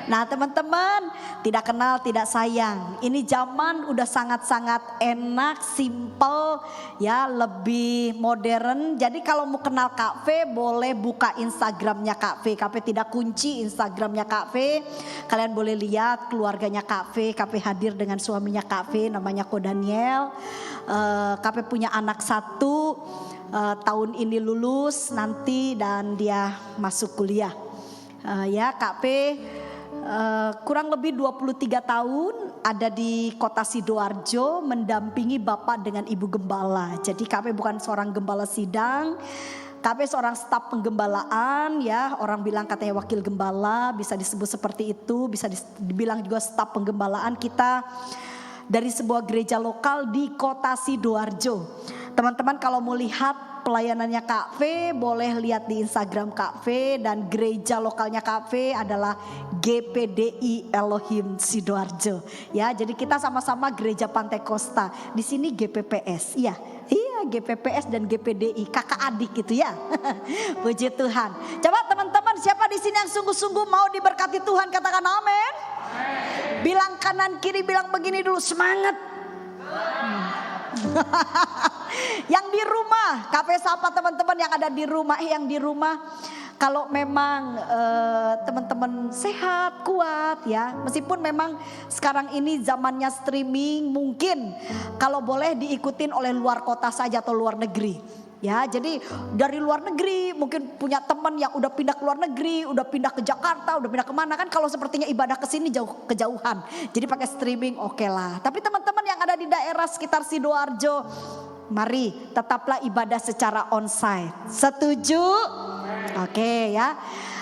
Nah teman-teman, tidak kenal tidak sayang. Ini zaman udah sangat-sangat enak, simple ya, lebih modern. Jadi kalau mau kenal Kak V boleh buka Instagramnya Kak V. Kak V tidak kunci Instagramnya Kak V. Kalian boleh lihat keluarganya Kak V. Kak V hadir dengan suaminya Kak V, namanya Ko Daniel. Kak V punya anak 1, tahun ini lulus nanti dan dia masuk kuliah. Ya Kak V kurang lebih 23 tahun ada di kota Sidoarjo mendampingi Bapak dengan Ibu Gembala. Jadi Kak V bukan seorang gembala sidang, Kak V seorang staf penggembalaan ya. Orang bilang katanya wakil gembala, bisa disebut seperti itu, bisa dibilang juga staf penggembalaan kita dari sebuah gereja lokal di kota Sidoarjo. Teman-teman kalau mau lihat pelayanannya Kak V boleh lihat di Instagram Kak V, dan gereja lokalnya Kak V adalah GPDI Elohim Sidoarjo. Ya, jadi kita sama-sama gereja Pantai Kosta. Di sini GPPS. Iya, GPPS dan GPDI kakak adik gitu ya. Puji Tuhan. Coba teman-teman, siapa di sini yang sungguh-sungguh mau diberkati Tuhan, katakan amin. Bilang kanan kiri, bilang begini dulu, semangat. Yang di rumah, Kak V sapa teman-teman yang ada di rumah. Yang di rumah, kalau memang teman-teman sehat, kuat ya. Meskipun memang sekarang ini zamannya streaming, mungkin kalau boleh diikutin oleh luar kota saja atau luar negeri. Ya, jadi dari luar negeri mungkin punya teman yang udah pindah ke luar negeri, udah pindah ke Jakarta, udah pindah kemana kan. Kalau sepertinya ibadah ke sini kejauhan, jadi pakai streaming oke lah. Tapi teman-teman yang ada di daerah sekitar Sidoarjo, Mari tetaplah ibadah secara onsite. Setuju? Oke ya.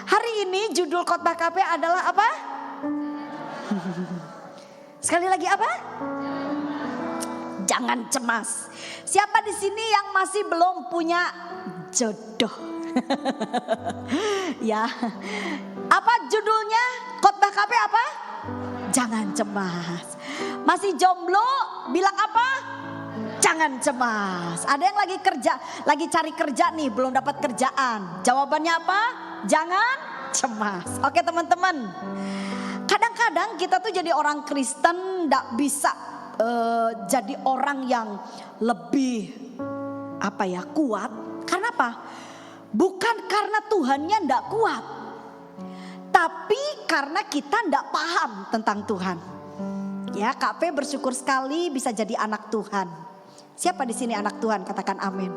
Hari ini judul khotbah KP adalah apa? Sekali lagi apa? Jangan cemas. Siapa di sini yang masih belum punya jodoh? Ya. Apa judulnya? Khotbah KP apa? Jangan cemas. Masih jomblo bilang apa? Jangan cemas. Ada yang lagi kerja, lagi cari kerja nih, belum dapat kerjaan. Jawabannya apa? Jangan cemas. Oke teman-teman. Kadang-kadang kita tuh jadi orang Kristen gak bisa jadi orang yang lebih kuat. Karena apa? Bukan karena Tuhannya gak kuat, tapi karena kita gak paham tentang Tuhan. Ya, KP bersyukur sekali bisa jadi anak Tuhan. Siapa di sini anak Tuhan? Katakan amin.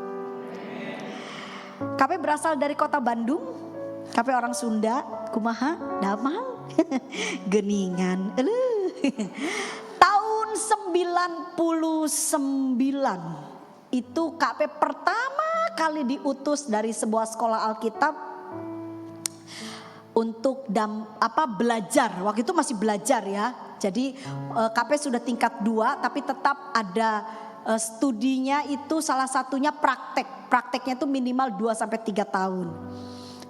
KP berasal dari kota Bandung. KP orang Sunda. Kumaha? Damang. Geningan. Tahun 99 itu KP pertama kali diutus dari sebuah sekolah Alkitab untuk belajar. Waktu itu masih belajar ya. Jadi KP sudah tingkat 2 tapi tetap ada studinya itu salah satunya praktek. Prakteknya itu minimal 2-3 tahun.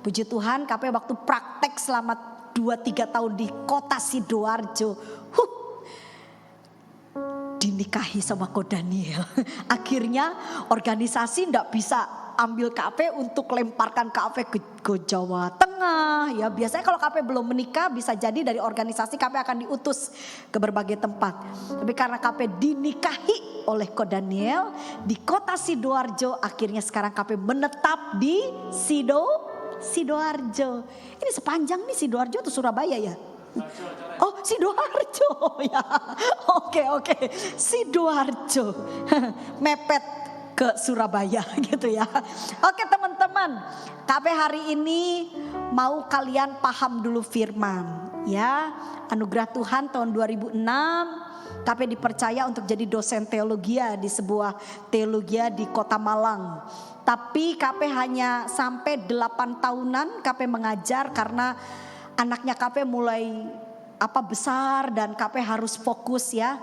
Puji Tuhan KP waktu praktek selama 2-3 tahun di kota Sidoarjo. Dinikahi sama Ko Daniel. Akhirnya organisasi ndak bisa ambil KP untuk lemparkan KP ke Jawa Tengah. Ya biasanya kalau KP belum menikah bisa jadi dari organisasi KP akan diutus ke berbagai tempat. Tapi karena KP dinikahi oleh Ko Daniel di kota Sidoarjo, akhirnya sekarang KP menetap di Sidoarjo. Ini sepanjang nih Sidoarjo atau Surabaya ya? Oh Sidoarjo ya. Oke. Sidoarjo. Mepet ke Surabaya gitu ya. Oke teman-teman, KP hari ini mau kalian paham dulu firman ya. Anugerah Tuhan tahun 2006 KP dipercaya untuk jadi dosen teologi di sebuah teologi di Kota Malang. Tapi KP hanya sampai 8 tahunan KP mengajar karena anaknya KP mulai besar dan KP harus fokus ya.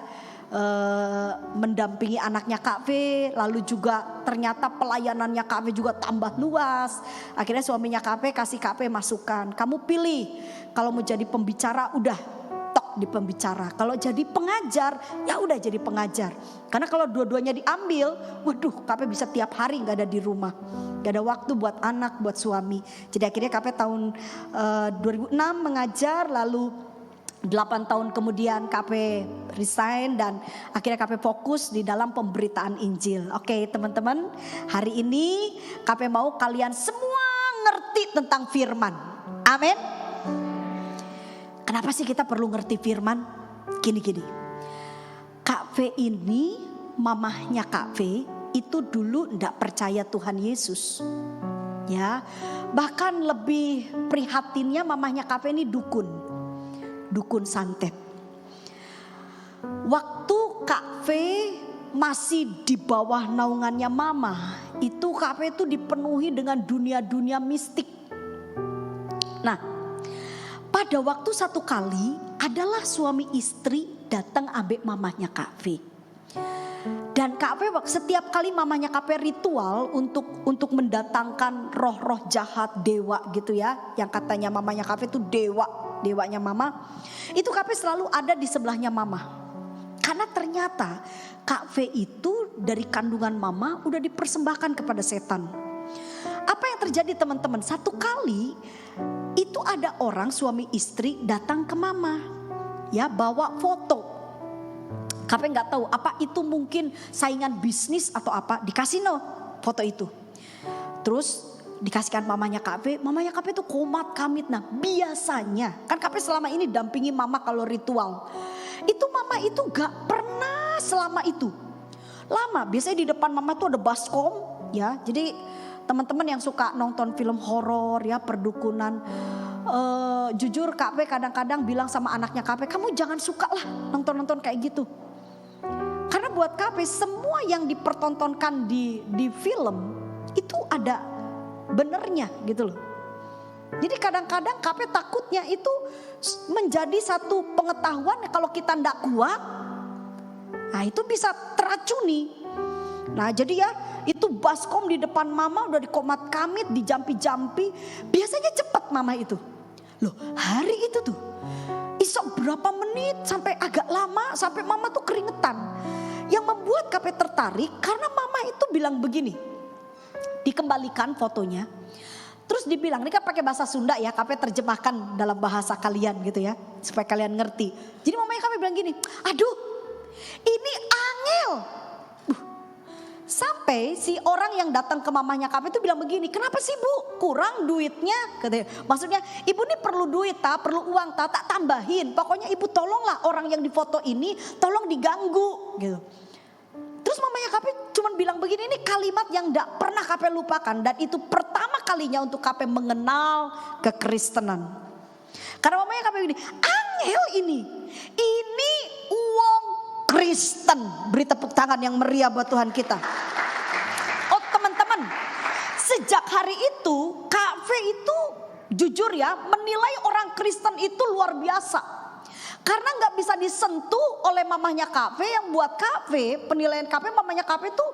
Mendampingi anaknya KP, lalu juga ternyata pelayanannya KP juga tambah luas. Akhirnya suaminya KP kasih KP masukan, kamu pilih kalau mau jadi pembicara udah tok di pembicara, kalau jadi pengajar ya udah jadi pengajar. Karena kalau dua-duanya diambil, waduh KP bisa tiap hari nggak ada di rumah, nggak ada waktu buat anak, buat suami. Jadi akhirnya KP tahun 2006 mengajar, lalu 8 tahun kemudian KP resign dan akhirnya KP fokus di dalam pemberitaan Injil. Oke teman-teman, hari ini KP mau kalian semua ngerti tentang firman. Amin. Kenapa sih kita perlu ngerti firman? Gini. KP ini, mamahnya KP itu dulu enggak percaya Tuhan Yesus. Ya, bahkan lebih prihatinnya mamahnya KP ini dukun santet. Waktu KP masih di bawah naungannya mama, itu KP itu dipenuhi dengan dunia-dunia mistik. Nah, pada waktu satu kali adalah suami istri datang ambek mamahnya KP. Dan KP setiap kali mamahnya KP ritual untuk mendatangkan roh-roh jahat, dewa gitu ya, yang katanya mamahnya KP itu dewanya mama, itu KP selalu ada di sebelahnya mama. Karena ternyata KP itu dari kandungan mama udah dipersembahkan kepada setan. Apa yang terjadi teman-teman? Satu kali itu ada orang suami istri datang ke mama, ya bawa foto. KP nggak tahu apa itu, mungkin saingan bisnis atau apa, di kasino foto itu. Terus dikasihkan mamanya KP itu komat kamit. Nah biasanya kan KP selama ini dampingi mama kalau ritual. Itu mama itu gak pernah selama itu lama. Biasanya di depan mama tuh ada baskom ya. Jadi teman-teman yang suka nonton film horor ya, perdukunan. Jujur KP kadang-kadang bilang sama anaknya KP, kamu jangan suka lah nonton-nonton kayak gitu. Karena buat KP semua yang dipertontonkan di film itu ada benernya gitu loh. Jadi kadang-kadang KP takutnya itu menjadi satu pengetahuan kalau kita ndak kuat, nah itu bisa teracuni. Nah jadi ya itu baskom di depan mama udah dikomat kamit, dijampi-jampi. Biasanya cepat mama itu. Loh hari itu tuh isok berapa menit sampai agak lama sampai mama tuh keringetan. Yang membuat KP tertarik karena mama itu bilang begini. Dikembalikan fotonya. Terus dibilang, ini kan pakai bahasa Sunda ya, KP terjemahkan dalam bahasa kalian gitu ya. Supaya kalian ngerti. Jadi mamanya KP bilang gini, aduh ini angel. Sampai si orang yang datang ke mamanya KP itu bilang begini, kenapa sih bu kurang duitnya? Katanya. Maksudnya ibu ini perlu duit perlu uang tak tambahin. Pokoknya ibu tolonglah orang yang difoto ini tolong diganggu gitu. Terus mamanya KP cuma bilang begini, ini kalimat yang gak pernah KP lupakan. Dan itu pertama kalinya untuk KP mengenal kekristenan. Karena mamanya KP begini, angel ini uang Kristen. Beri tepuk tangan yang meriah buat Tuhan kita. Oh teman-teman, sejak hari itu KP itu jujur ya menilai orang Kristen itu luar biasa. Karena gak bisa disentuh oleh mamahnya KP yang buat KP, penilaian KP mamanya KP itu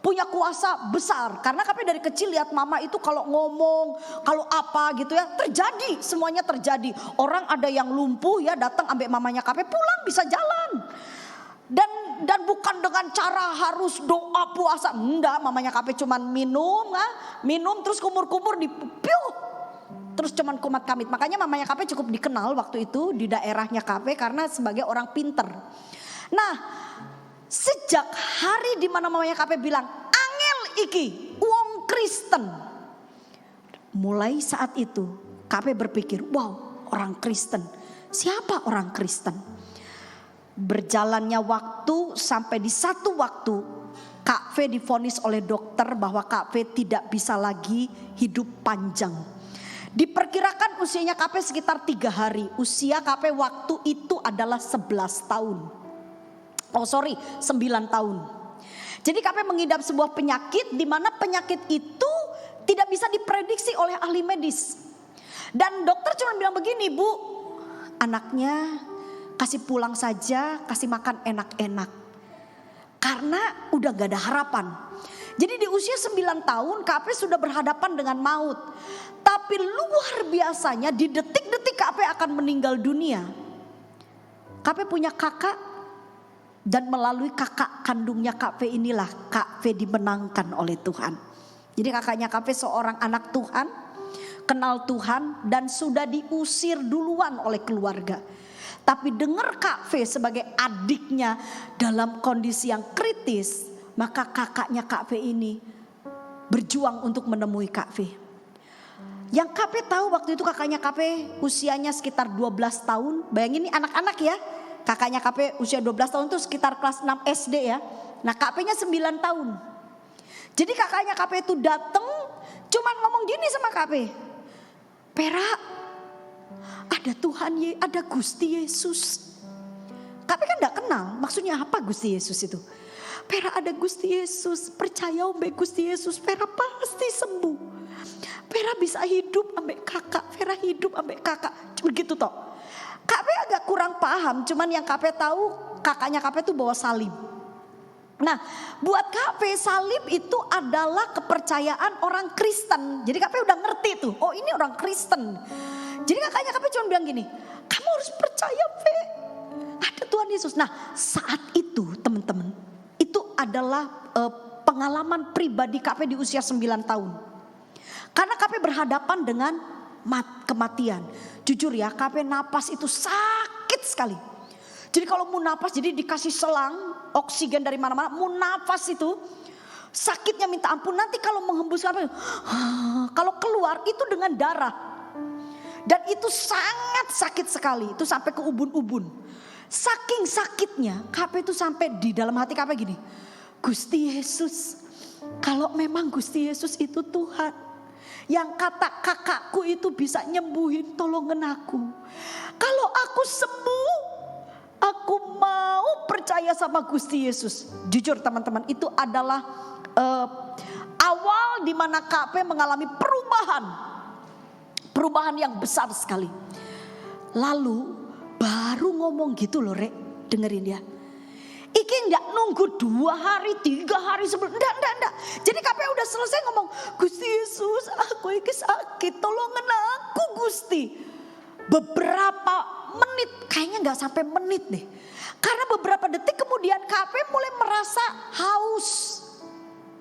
punya kuasa besar. Karena KP dari kecil lihat mama itu kalau ngomong, kalau apa gitu ya terjadi, semuanya terjadi. Orang ada yang lumpuh ya datang ambil mamanya KP pulang bisa jalan. Dan bukan dengan cara harus doa puasa. Enggak, mamanya KP cuman minum terus kumur-kumur dipiuh. Terus cuman kumat kamit. Makanya mamanya KP cukup dikenal waktu itu di daerahnya KP karena sebagai orang pinter. Nah, sejak hari di mana mamanya KP bilang, angel iki, wong Kristen. Mulai saat itu KP berpikir, wow, orang Kristen. Siapa orang Kristen? Berjalannya waktu sampai di satu waktu Kak V divonis oleh dokter bahwa Kak V tidak bisa lagi hidup panjang. Diperkirakan usianya Kak V sekitar 3 hari. Usia Kak V waktu itu adalah 11 tahun. 9 tahun. Jadi Kak V mengidap sebuah penyakit di mana penyakit itu tidak bisa diprediksi oleh ahli medis. Dan dokter cuma bilang begini, Bu, anaknya kasih pulang saja, kasih makan enak-enak. Karena udah gak ada harapan. Jadi di usia 9 tahun KP sudah berhadapan dengan maut. Tapi luar biasanya di detik-detik KP akan meninggal dunia. KP punya kakak. Dan melalui kakak kandungnya KP inilah KP dimenangkan oleh Tuhan. Jadi kakaknya KP seorang anak Tuhan. Kenal Tuhan dan sudah diusir duluan oleh keluarga. Tapi dengar Kak V sebagai adiknya dalam kondisi yang kritis, maka kakaknya Kak V ini berjuang untuk menemui Kak V. Yang Kak V tahu waktu itu kakaknya Kak V usianya sekitar 12 tahun. Bayangin ini anak-anak ya. Kakaknya Kak V usia 12 tahun itu sekitar kelas 6 SD ya. Nah Kak V-nya 9 tahun. Jadi kakaknya Kak V itu datang cuman ngomong gini sama Kak V. Pera, ada Tuhan, ada Gusti Yesus. Kak V kan gak kenal maksudnya apa Gusti Yesus itu. Pera ada Gusti Yesus, percaya ombe Gusti Yesus, Pera pasti sembuh. Pera bisa hidup ambek kakak, Pera hidup ambek kakak. Begitu toh. Kak V agak kurang paham, cuman yang Kak V tahu kakaknya Kak V itu bawa salib. Nah buat Kak V salib itu adalah kepercayaan orang Kristen. Jadi Kak V udah ngerti tuh, oh ini orang Kristen. Jadi kakaknya Kak V cuma bilang gini, kamu harus percaya V, ada Tuhan Yesus. Nah saat itu teman-teman, itu adalah pengalaman pribadi Kak V di usia 9 tahun. Karena Kak V berhadapan dengan kematian. Jujur ya Kak V napas itu sakit sekali. Jadi kalau mau napas jadi dikasih selang oksigen dari mana-mana. Mau napas itu sakitnya minta ampun. Nanti kalau menghembuskan kalau keluar itu dengan darah. Dan itu sangat sakit sekali. Itu sampai ke ubun-ubun. Saking sakitnya Kak V itu sampai di dalam hati Kak V gini. Gusti Yesus, kalau memang Gusti Yesus itu Tuhan, yang kata kakakku itu bisa nyembuhin, tolongin aku. Kalau aku sembuh, Aku mau percaya sama Gusti Yesus. Jujur teman-teman, itu adalah awal di mana KP mengalami perubahan yang besar sekali. Lalu baru ngomong gitu loh, Rek, dengerin ya. Iki enggak nunggu 2 hari, 3 hari sebelum, enggak. Jadi KP udah selesai ngomong, Gusti Yesus, aku iki sakit, tolongan aku Gusti. Beberapa menit, kayaknya enggak sampai menit deh. Karena beberapa detik kemudian KP mulai merasa haus.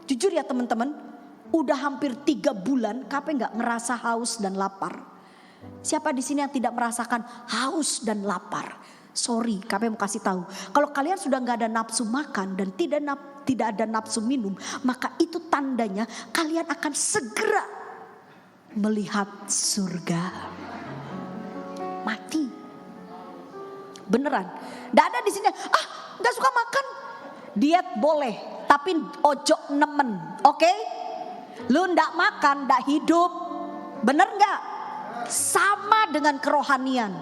Jujur ya teman-teman, udah hampir 3 bulan KP enggak ngerasa haus dan lapar. Siapa di sini yang tidak merasakan haus dan lapar? Sorry, KP mau kasih tahu. Kalau kalian sudah nggak ada nafsu makan dan tidak ada nafsu minum, maka itu tandanya kalian akan segera melihat surga. Mati, beneran. Nggak ada di sini. Nggak suka makan, diet boleh, tapi ojo nemen, oke? Lu nggak makan, nggak hidup, bener nggak? Sama dengan kerohanian.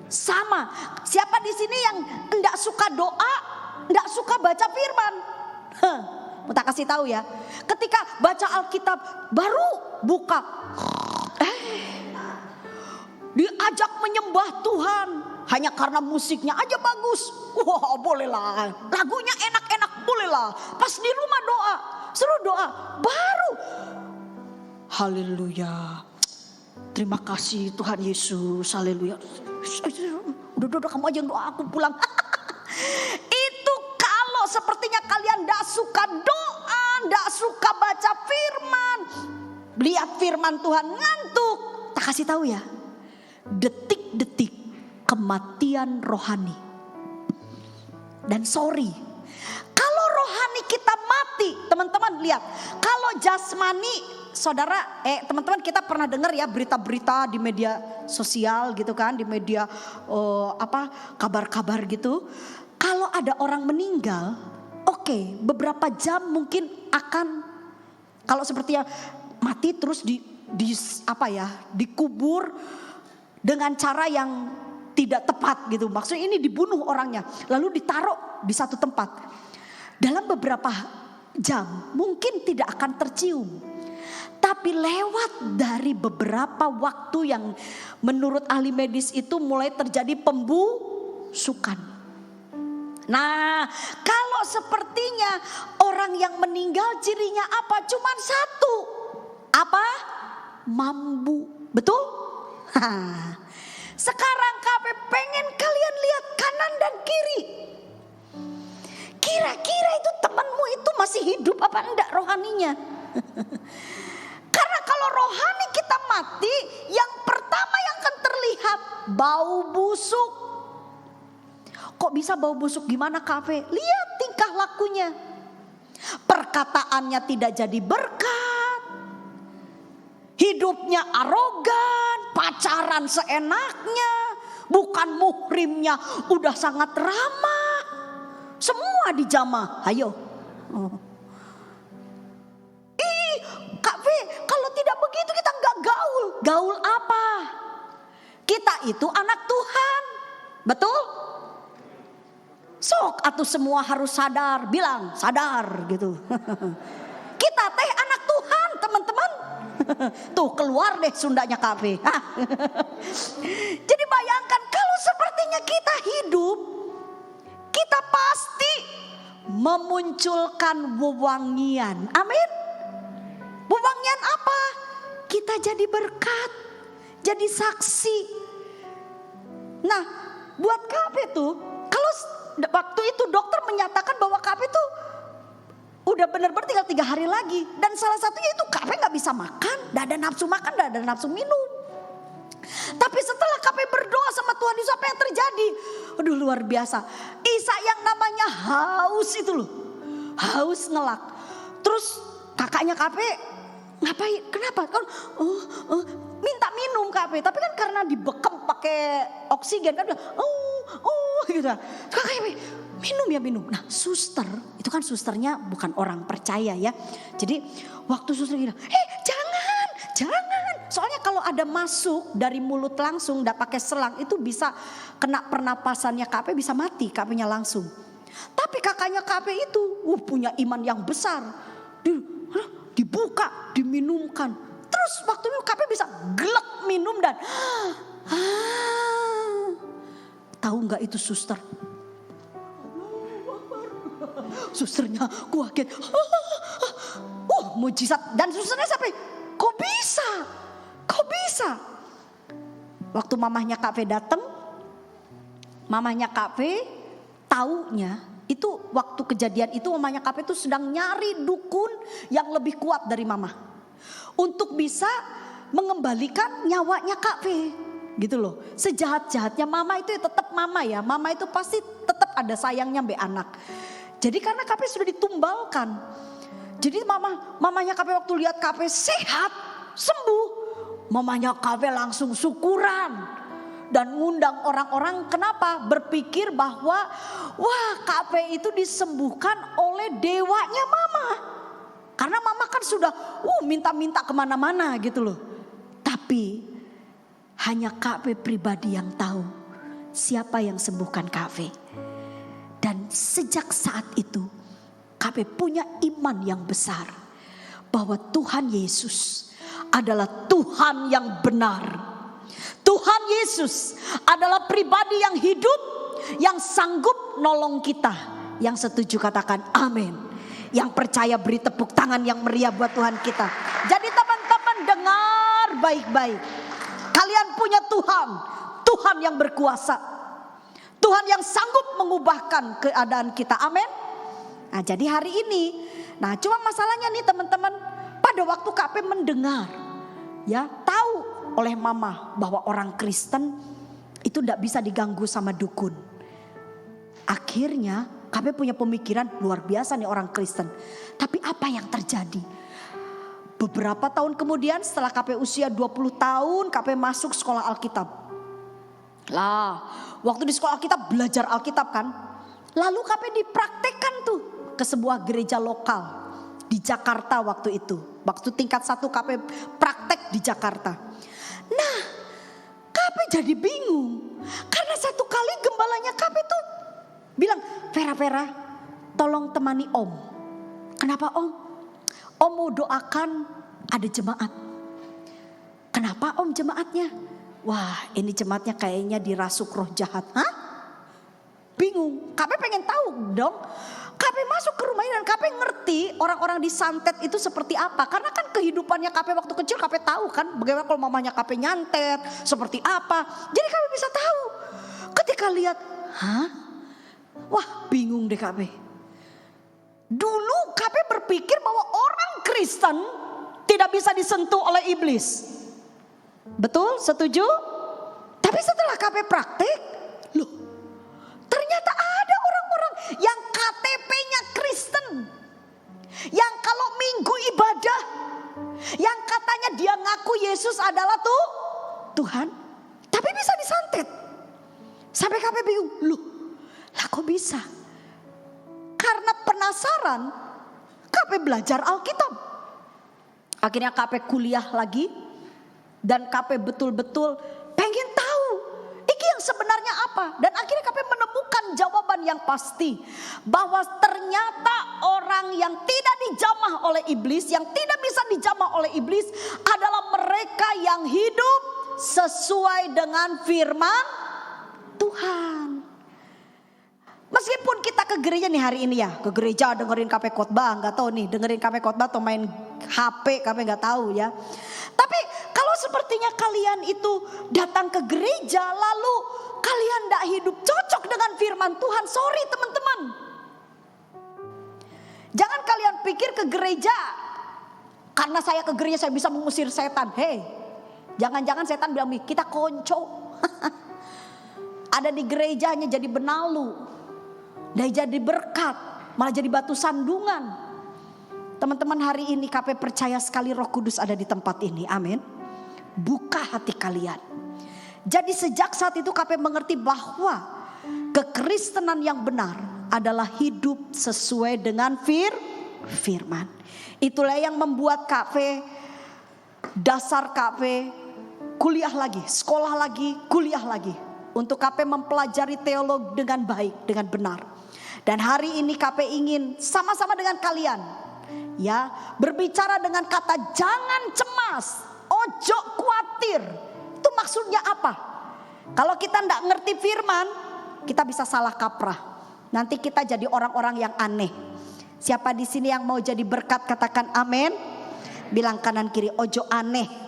Sama, siapa di sini yang enggak suka doa, enggak suka baca firman? Mau tak kasih tahu ya. Ketika baca Alkitab baru buka, diajak menyembah Tuhan hanya karena musiknya aja bagus. Wah, bolehlah. Lagunya enak-enak, bolehlah. Pas di rumah doa, suruh doa, baru haleluya. Terima kasih Tuhan Yesus, haleluya. Udah kamu aja yang doa, aku pulang. Itu kalau sepertinya kalian gak suka doa, gak suka baca firman, lihat firman Tuhan ngantuk. Tak kasih tahu ya, detik-detik kematian rohani. Dan sorry, kalau rohani kita mati, teman-teman lihat, kalau jasmani, saudara, teman-teman kita pernah dengar ya berita-berita di media sosial gitu kan, di media kabar-kabar gitu. Kalau ada orang meninggal, oke, beberapa jam mungkin akan, kalau seperti mati terus dikubur dengan cara yang tidak tepat gitu. Maksudnya ini dibunuh orangnya, lalu ditaruh di satu tempat. Dalam beberapa jam mungkin tidak akan tercium. Tapi lewat dari beberapa waktu yang menurut ahli medis itu mulai terjadi pembusukan. Nah, kalau sepertinya orang yang meninggal cirinya apa? Cuman satu. Apa? Mambu. Betul? Sekarang KP pengen kalian lihat kanan dan kiri. Kira-kira itu temanmu itu masih hidup apa enggak rohaninya? Karena kalau rohani kita mati, yang pertama yang akan terlihat bau busuk. Kok bisa bau busuk, gimana KP? Lihat tingkah lakunya. Perkataannya tidak jadi berkat. Hidupnya arogan, pacaran seenaknya. Bukan muhrimnya udah sangat ramah. Semua dijamah, ayo. KP, kalau tidak begitu kita nggak gaul. Gaul apa? Kita itu anak Tuhan, betul? Sok atau semua harus sadar, bilang sadar gitu. Kita teh anak Tuhan, teman-teman. Tuh keluar deh Sundanya KP. Jadi bayangkan kalau sepertinya kita hidup, kita pasti memunculkan wewangian. Amin. Wewangian apa? Kita jadi berkat, jadi saksi. Nah, buat KP tuh, kalau waktu itu dokter menyatakan bahwa KP tuh udah benar-benar tinggal 3 hari lagi. Dan salah satunya itu KP gak bisa makan, gak ada nafsu makan, gak ada nafsu minum. Tapi setelah KP berdoa sama Tuhan Yesus, apa yang terjadi? Aduh, luar biasa. Isa yang namanya haus itu loh, haus ngelak. Terus kakaknya KP ngapain? Kenapa? Kan minta minum KP, tapi kan karena dibekam pakai oksigen kan bilang, gitu. KP minum. Nah, suster, itu kan susternya bukan orang percaya ya. Jadi waktu suster bilang, jangan. Soalnya kalau kalau ada masuk dari mulut langsung, tidak pakai selang, itu bisa kena pernapasannya KP, bisa mati KP-nya langsung. Tapi kakaknya KP itu punya iman yang besar. Dibuka, diminumkan. Terus waktu itu KP bisa glek minum dan tahu nggak itu suster? Susternya kaget. Mujizat. Dan susternya sampai, kok bisa? Kok bisa? Waktu mamahnya KP datang, mamahnya KP taunya itu waktu kejadian itu mamahnya KP itu sedang nyari dukun yang lebih kuat dari mama untuk bisa mengembalikan nyawanya KP, gitu loh. Sejahat-jahatnya mama itu tetap mama ya, mama itu pasti tetap ada sayangnya mbak anak. Jadi karena KP sudah ditumbalkan, jadi mamanya KP waktu lihat KP sehat, sembuh, mamanya KP langsung syukuran. Dan ngundang orang-orang, kenapa? Berpikir bahwa wah KP itu disembuhkan oleh dewanya mama. Karena mama kan sudah minta-minta kemana-mana gitu loh. Tapi hanya KP pribadi yang tahu siapa yang sembuhkan KP. Dan sejak saat itu KP punya iman yang besar bahwa Tuhan Yesus adalah Tuhan yang benar. Tuhan Yesus adalah pribadi yang hidup, yang sanggup nolong kita. Yang setuju katakan amin. Yang percaya beri tepuk tangan yang meriah buat Tuhan kita. Jadi teman-teman dengar baik-baik. Kalian punya Tuhan, Tuhan yang berkuasa, Tuhan yang sanggup mengubahkan keadaan kita, amin. Nah jadi hari ini, cuma masalahnya nih teman-teman, pada waktu KP mendengar, ya tahu oleh mama bahwa orang Kristen itu tidak bisa diganggu sama dukun. Akhirnya KP punya pemikiran luar biasa nih orang Kristen. Tapi apa yang terjadi? Beberapa tahun kemudian setelah KP usia 20 tahun KP masuk sekolah Alkitab. Lah waktu di sekolah Alkitab belajar Alkitab kan. Lalu KP dipraktekkan tuh ke sebuah gereja lokal di Jakarta waktu itu. Waktu tingkat 1 KP praktek di Jakarta. Nah KP jadi bingung. Karena satu kali gembalanya KP tuh bilang, Vera tolong temani om. Kenapa om? Om mau doakan ada jemaat. Kenapa om jemaatnya? Wah ini jemaatnya kayaknya dirasuk roh jahat. Hah? Bingung. KP pengen tahu dong. KP masuk ke rumah ini dan KP ngerti orang-orang disantet itu seperti apa. Karena kan kehidupannya KP waktu kecil KP tahu kan. Bagaimana kalau mamanya KP nyantet, seperti apa. Jadi KP bisa tahu. Ketika lihat, hah? Wah bingung deh KP. Dulu KP berpikir bahwa orang Kristen tidak bisa disentuh oleh iblis. Betul? Setuju? Tapi setelah KP praktik, loh ternyata ada orang-orang yang KTP-nya Kristen. Yang kalau minggu ibadah, yang katanya dia ngaku Yesus adalah Tuhan. Tapi bisa disantet. Sampai KP bingung, loh lah kok bisa? Karena penasaran, KP belajar Alkitab. Akhirnya KP kuliah lagi. Dan KP betul-betul pengen tahu iki yang sebenarnya apa. Dan akhirnya KP menemukan jawaban yang pasti. Bahwa ternyata orang yang tidak dijamah oleh iblis, yang tidak bisa dijamah oleh iblis adalah mereka yang hidup sesuai dengan firman Tuhan. Meskipun kita ke gereja nih hari ini ya, ke gereja dengerin KP khotbah, nggak tahu nih dengerin KP khotbah atau main HP, KP nggak tahu ya. Tapi kalau sepertinya kalian itu datang ke gereja lalu kalian nggak hidup cocok dengan firman Tuhan, sorry teman-teman. Jangan kalian pikir ke gereja karena saya ke gereja saya bisa mengusir setan. Hei, jangan-jangan setan bilang kita konco. Ada di gereja hanya jadi benalu. Dan jadi berkat, malah jadi batu sandungan. Teman-teman hari ini KP percaya sekali Roh Kudus ada di tempat ini, amin. Buka hati kalian. Jadi sejak saat itu KP mengerti bahwa kekristenan yang benar adalah hidup sesuai dengan firman. Itulah yang membuat KP, dasar KP kuliah lagi, sekolah lagi, kuliah lagi. Untuk KP mempelajari teologi dengan baik, dengan benar. Dan hari ini KP ingin sama-sama dengan kalian, ya, berbicara dengan kata jangan cemas, ojo khawatir. Itu maksudnya apa? Kalau kita tidak ngerti firman, kita bisa salah kaprah. Nanti kita jadi orang-orang yang aneh. Siapa di sini yang mau jadi berkat, katakan amin. Bilang kanan kiri, ojo aneh.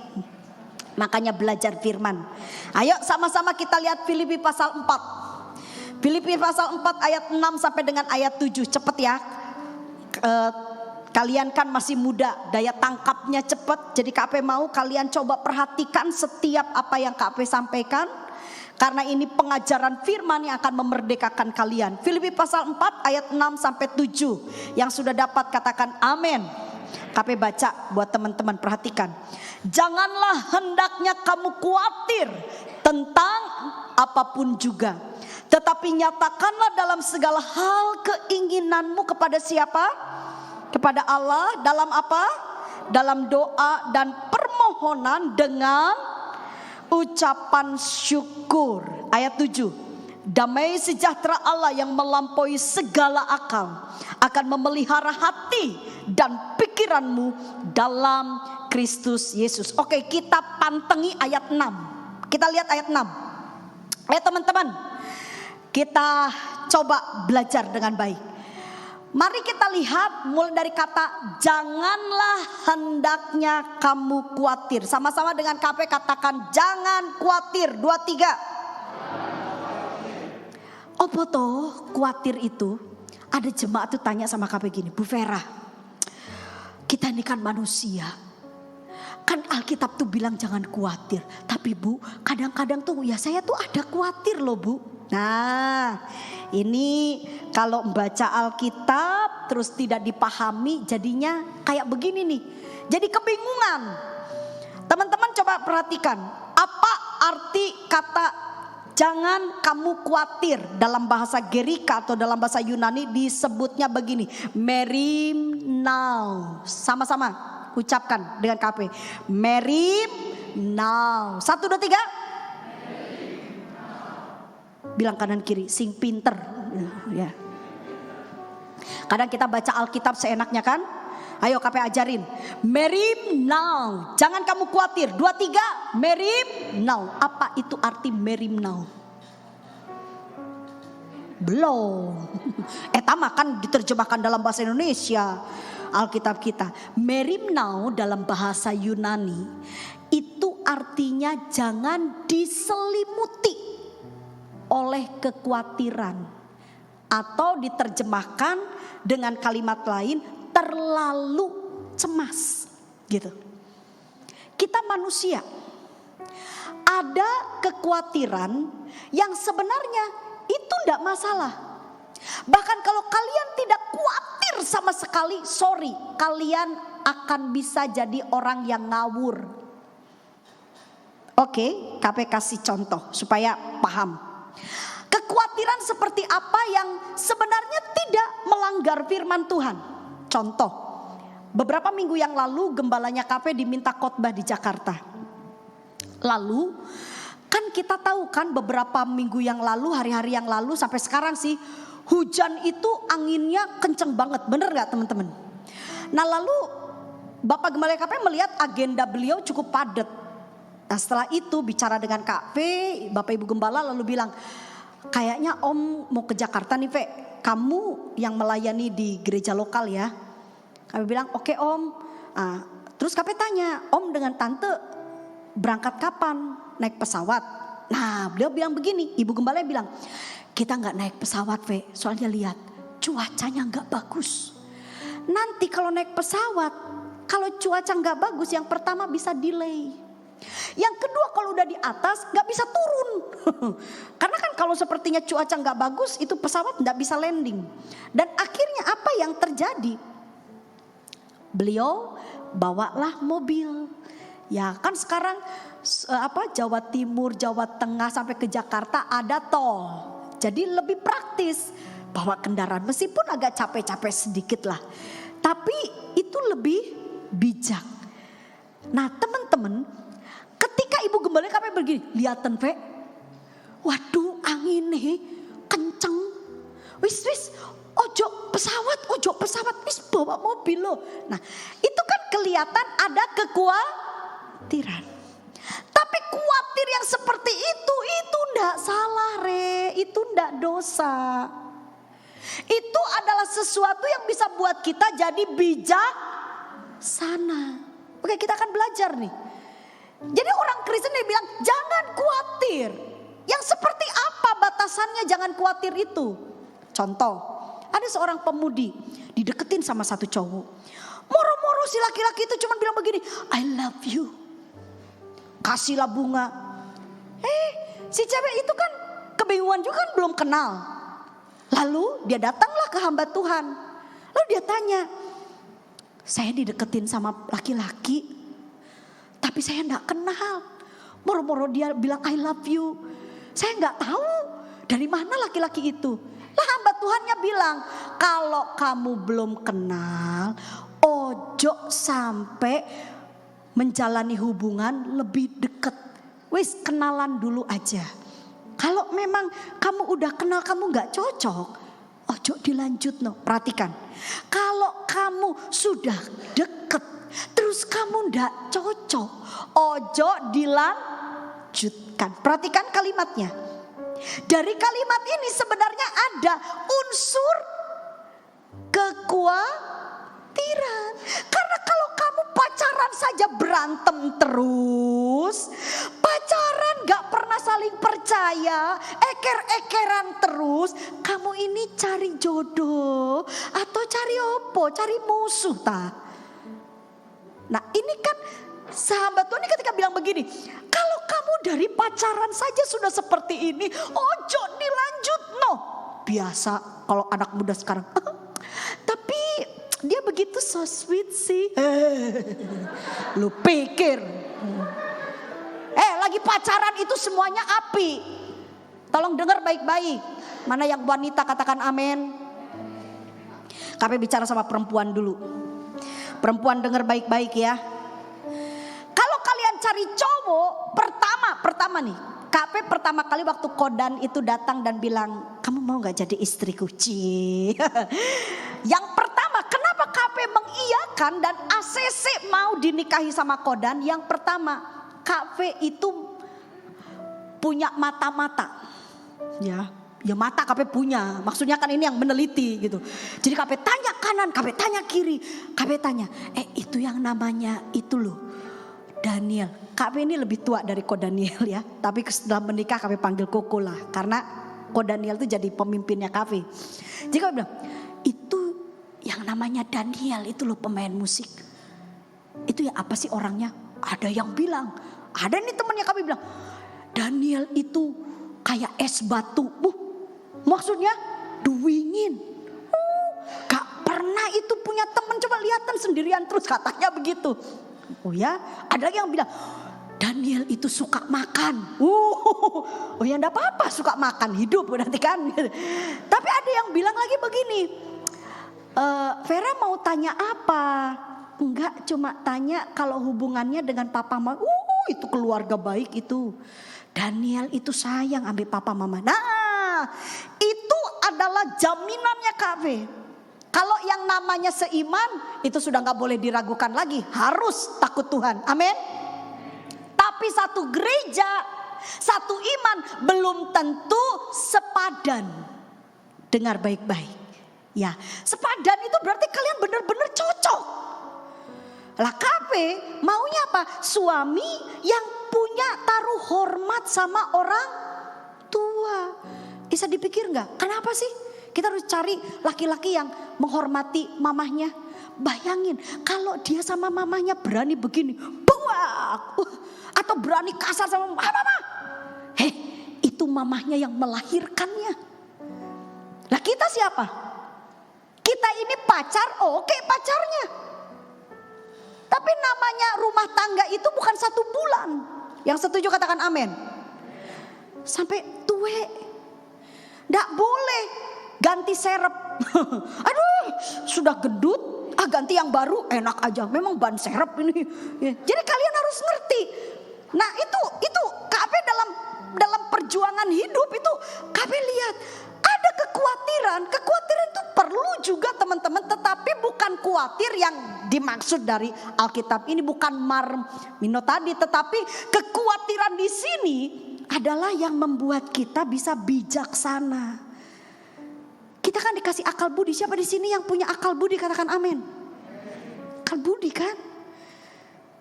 Makanya belajar firman. Ayo sama-sama kita lihat Filipi pasal 4. Filipi pasal 4 ayat 6 sampai dengan ayat 7. Cepet ya. Kalian kan masih muda, daya tangkapnya cepat. Jadi KP mau kalian coba perhatikan setiap apa yang KP sampaikan. Karena ini pengajaran firman yang akan memerdekakan kalian. Filipi pasal 4 ayat 6 sampai 7. Yang sudah dapat katakan amin. KP baca buat teman-teman, perhatikan. Janganlah hendaknya kamu khawatir tentang apapun juga. Tetapi nyatakanlah dalam segala hal keinginanmu kepada siapa? Kepada Allah. Dalam apa? Dalam doa dan permohonan dengan ucapan syukur. Ayat 7. Damai sejahtera Allah yang melampaui segala akal akan memelihara hati dan pikiranmu dalam Kristus Yesus. Oke, kita pantengi ayat 6. Kita lihat ayat 6. Ayo teman-teman, kita coba belajar dengan baik. Mari kita lihat mulai dari kata janganlah hendaknya kamu khawatir. Sama-sama dengan KP katakan jangan khawatir. 2, 3. Apa toh khawatir itu? Ada jemaat tuh tanya sama KP gini, Bu Vera, kita ini kan manusia. Kan Alkitab tuh bilang jangan khawatir. Tapi Bu, kadang-kadang tuh ya saya tuh ada khawatir loh Bu. Nah, ini kalau membaca Alkitab terus tidak dipahami jadinya kayak begini nih. Jadi kebingungan. Teman-teman coba perhatikan. Apa arti kata jangan kamu khawatir? Dalam bahasa Gerika atau dalam bahasa Yunani disebutnya begini. Merimnao. Sama-sama ucapkan dengan KP. Merimnao. 1, 2, 3. Bilang kanan kiri, sing pinter. Ya. Kadang kita baca Alkitab seenaknya kan? Ayo KP ajarin. Merimnao. Jangan kamu khawatir. 2, 3. Merimnao. Apa itu arti merimnao? Belum. Tama kan diterjemahkan dalam bahasa Indonesia Alkitab kita. Merimnao dalam bahasa Yunani itu artinya jangan diselimuti oleh kekhawatiran. Atau diterjemahkan dengan kalimat lain, terlalu cemas gitu. Kita manusia, ada kekhawatiran yang sebenarnya itu tidak masalah. Bahkan kalau kalian tidak khawatir sama sekali, sorry, kalian akan bisa jadi orang yang ngawur. Oke, KP kasih contoh supaya paham. Kekhawatiran seperti apa yang sebenarnya tidak melanggar firman Tuhan. Contoh, beberapa minggu yang lalu gembalanya KP diminta khotbah di Jakarta. Lalu kan kita tahu kan beberapa minggu yang lalu, hari-hari yang lalu sampai sekarang sih, hujan itu anginnya kenceng banget, bener gak teman-teman? Nah lalu Bapak Gembala KP melihat agenda beliau cukup padat. Nah setelah itu bicara dengan KP, Bapak Ibu Gembala lalu bilang, kayaknya Om mau ke Jakarta nih Ve, kamu yang melayani di gereja lokal ya. Kami bilang oke Om. Terus KP tanya, Om dengan Tante berangkat kapan? Naik pesawat. Nah beliau bilang begini, Ibu Gembala bilang, kita gak naik pesawat Ve, soalnya lihat cuacanya gak bagus. Nanti kalau naik pesawat, kalau cuaca gak bagus, yang pertama bisa delay. Yang kedua kalau udah di atas gak bisa turun. Karena kan kalau sepertinya cuaca gak bagus, itu pesawat gak bisa landing. Dan akhirnya apa yang terjadi? Beliau bawalah mobil. Ya kan sekarang Jawa Timur, Jawa Tengah sampai ke Jakarta ada tol. Jadi lebih praktis bawa kendaraan, meskipun agak capek-capek sedikit lah. Tapi itu lebih bijak. Nah teman-teman, ketika ketika ibu gembala KP begini, liaten Pe. Waduh angin nih kenceng. Wis ojo pesawat wis bawa mobil loh. Nah itu kan kelihatan ada kekhawatiran. Tapi khawatir yang seperti itu ndak salah itu ndak dosa. Itu adalah sesuatu yang bisa buat kita jadi bijaksana. Oke, kita akan belajar nih. Jadi orang Kristen dia bilang jangan khawatir. Yang seperti apa batasannya jangan khawatir itu? Contoh, ada seorang pemudi dideketin sama satu cowok. Moro-moro si laki-laki itu cuma bilang begini, I love you. Kasihlah bunga. Si cewek itu kan kebingungan juga kan belum kenal. Lalu dia datanglah ke hamba Tuhan. Lalu dia tanya, saya dideketin sama laki-laki, tapi saya enggak kenal. Moro-moro dia bilang I love you. Saya enggak tahu dari mana laki-laki itu. Lah hamba Tuhannya bilang, kalau kamu belum kenal, ojo sampai menjalani hubungan lebih dekat. Wis kenalan dulu aja. Kalau memang kamu udah kenal kamu gak cocok, ojo dilanjut no. Perhatikan, kalau kamu sudah deket terus kamu gak cocok, ojo dilanjutkan. Perhatikan kalimatnya. Dari kalimat ini sebenarnya ada unsur kekhawatiran. Karena kalau kamu pacaran saja berantem terus, pacaran gak pernah saling percaya, eker-ekeran terus, kamu ini cari jodoh atau cari opo, cari musuh ta? Nah ini kan sahabat Tuhan ini ketika bilang begini, kalau kamu dari pacaran saja sudah seperti ini, ojo dilanjut no. Biasa kalau anak muda sekarang, tapi dia begitu so sweet sih. Lu pikir, lagi pacaran itu semuanya api. Tolong dengar baik-baik. Mana yang wanita katakan amin. KP bicara sama perempuan dulu. Perempuan dengar baik-baik ya. Kalau kalian cari cowok, pertama nih, KP pertama kali waktu Kodan itu datang dan bilang, kamu mau gak jadi istriku? Yang pertama, kenapa KP mengiyakan dan ACC mau dinikahi sama Kodan? Yang pertama, KP itu punya mata-mata. Ya mata KP punya, maksudnya kan ini yang meneliti gitu. Jadi KP tanya kanan, KP tanya kiri, KP tanya, itu yang namanya itu loh, Daniel. KP ini lebih tua dari Ko Daniel ya, tapi setelah menikah KP panggil Koko lah, karena Ko Daniel itu jadi pemimpinnya KP. Jadi KP bilang, itu yang namanya Daniel itu loh pemain musik. Itu ya apa sih orangnya? Ada yang bilang, ada nih temannya KP bilang, Daniel itu kayak es batu. Maksudnya duwingin. Gak pernah itu punya teman, coba lihatan sendirian terus katanya begitu. Oh ya, ada lagi yang bilang Daniel itu suka makan. Oh ya enggak apa-apa suka makan, hidup berarti kan. Tapi ada yang bilang lagi begini, Vera mau tanya apa? Enggak, cuma tanya kalau hubungannya dengan papa mama. Itu keluarga baik itu. Daniel itu sayang ambil papa mama. Nah, itu adalah jaminannya KP. Kalau yang namanya seiman itu sudah gak boleh diragukan lagi. Harus takut Tuhan. Amin. Tapi satu gereja, satu iman belum tentu sepadan. Dengar baik-baik. Ya, sepadan itu berarti kalian benar-benar cocok. Lah KP maunya apa? Suami yang punya taruh hormat sama orang tua. Bisa dipikir gak? Kenapa sih kita harus cari laki-laki yang menghormati mamahnya? Bayangin kalau dia sama mamahnya berani begini, buak, atau berani kasar sama mama. Itu mamahnya yang melahirkannya. Lah kita siapa? Kita ini pacar, oke pacarnya. Tapi namanya rumah tangga itu bukan 1 bulan. Yang setuju katakan amin. Sampai tua. Nggak boleh ganti serep. Aduh sudah gendut, ganti yang baru enak aja. Memang ban serep ini. Jadi kalian harus ngerti. Nah itu dalam perjuangan hidup itu kami lihat ada kekhawatiran. Kekhawatiran itu perlu juga teman-teman, tetapi bukan khawatir yang dimaksud dari Alkitab ini, bukan marmino tadi, tetapi kekhawatiran di sini adalah yang membuat kita bisa bijaksana. Kita kan dikasih akal budi. Siapa di sini yang punya akal budi? Katakan amin. Akal budi kan?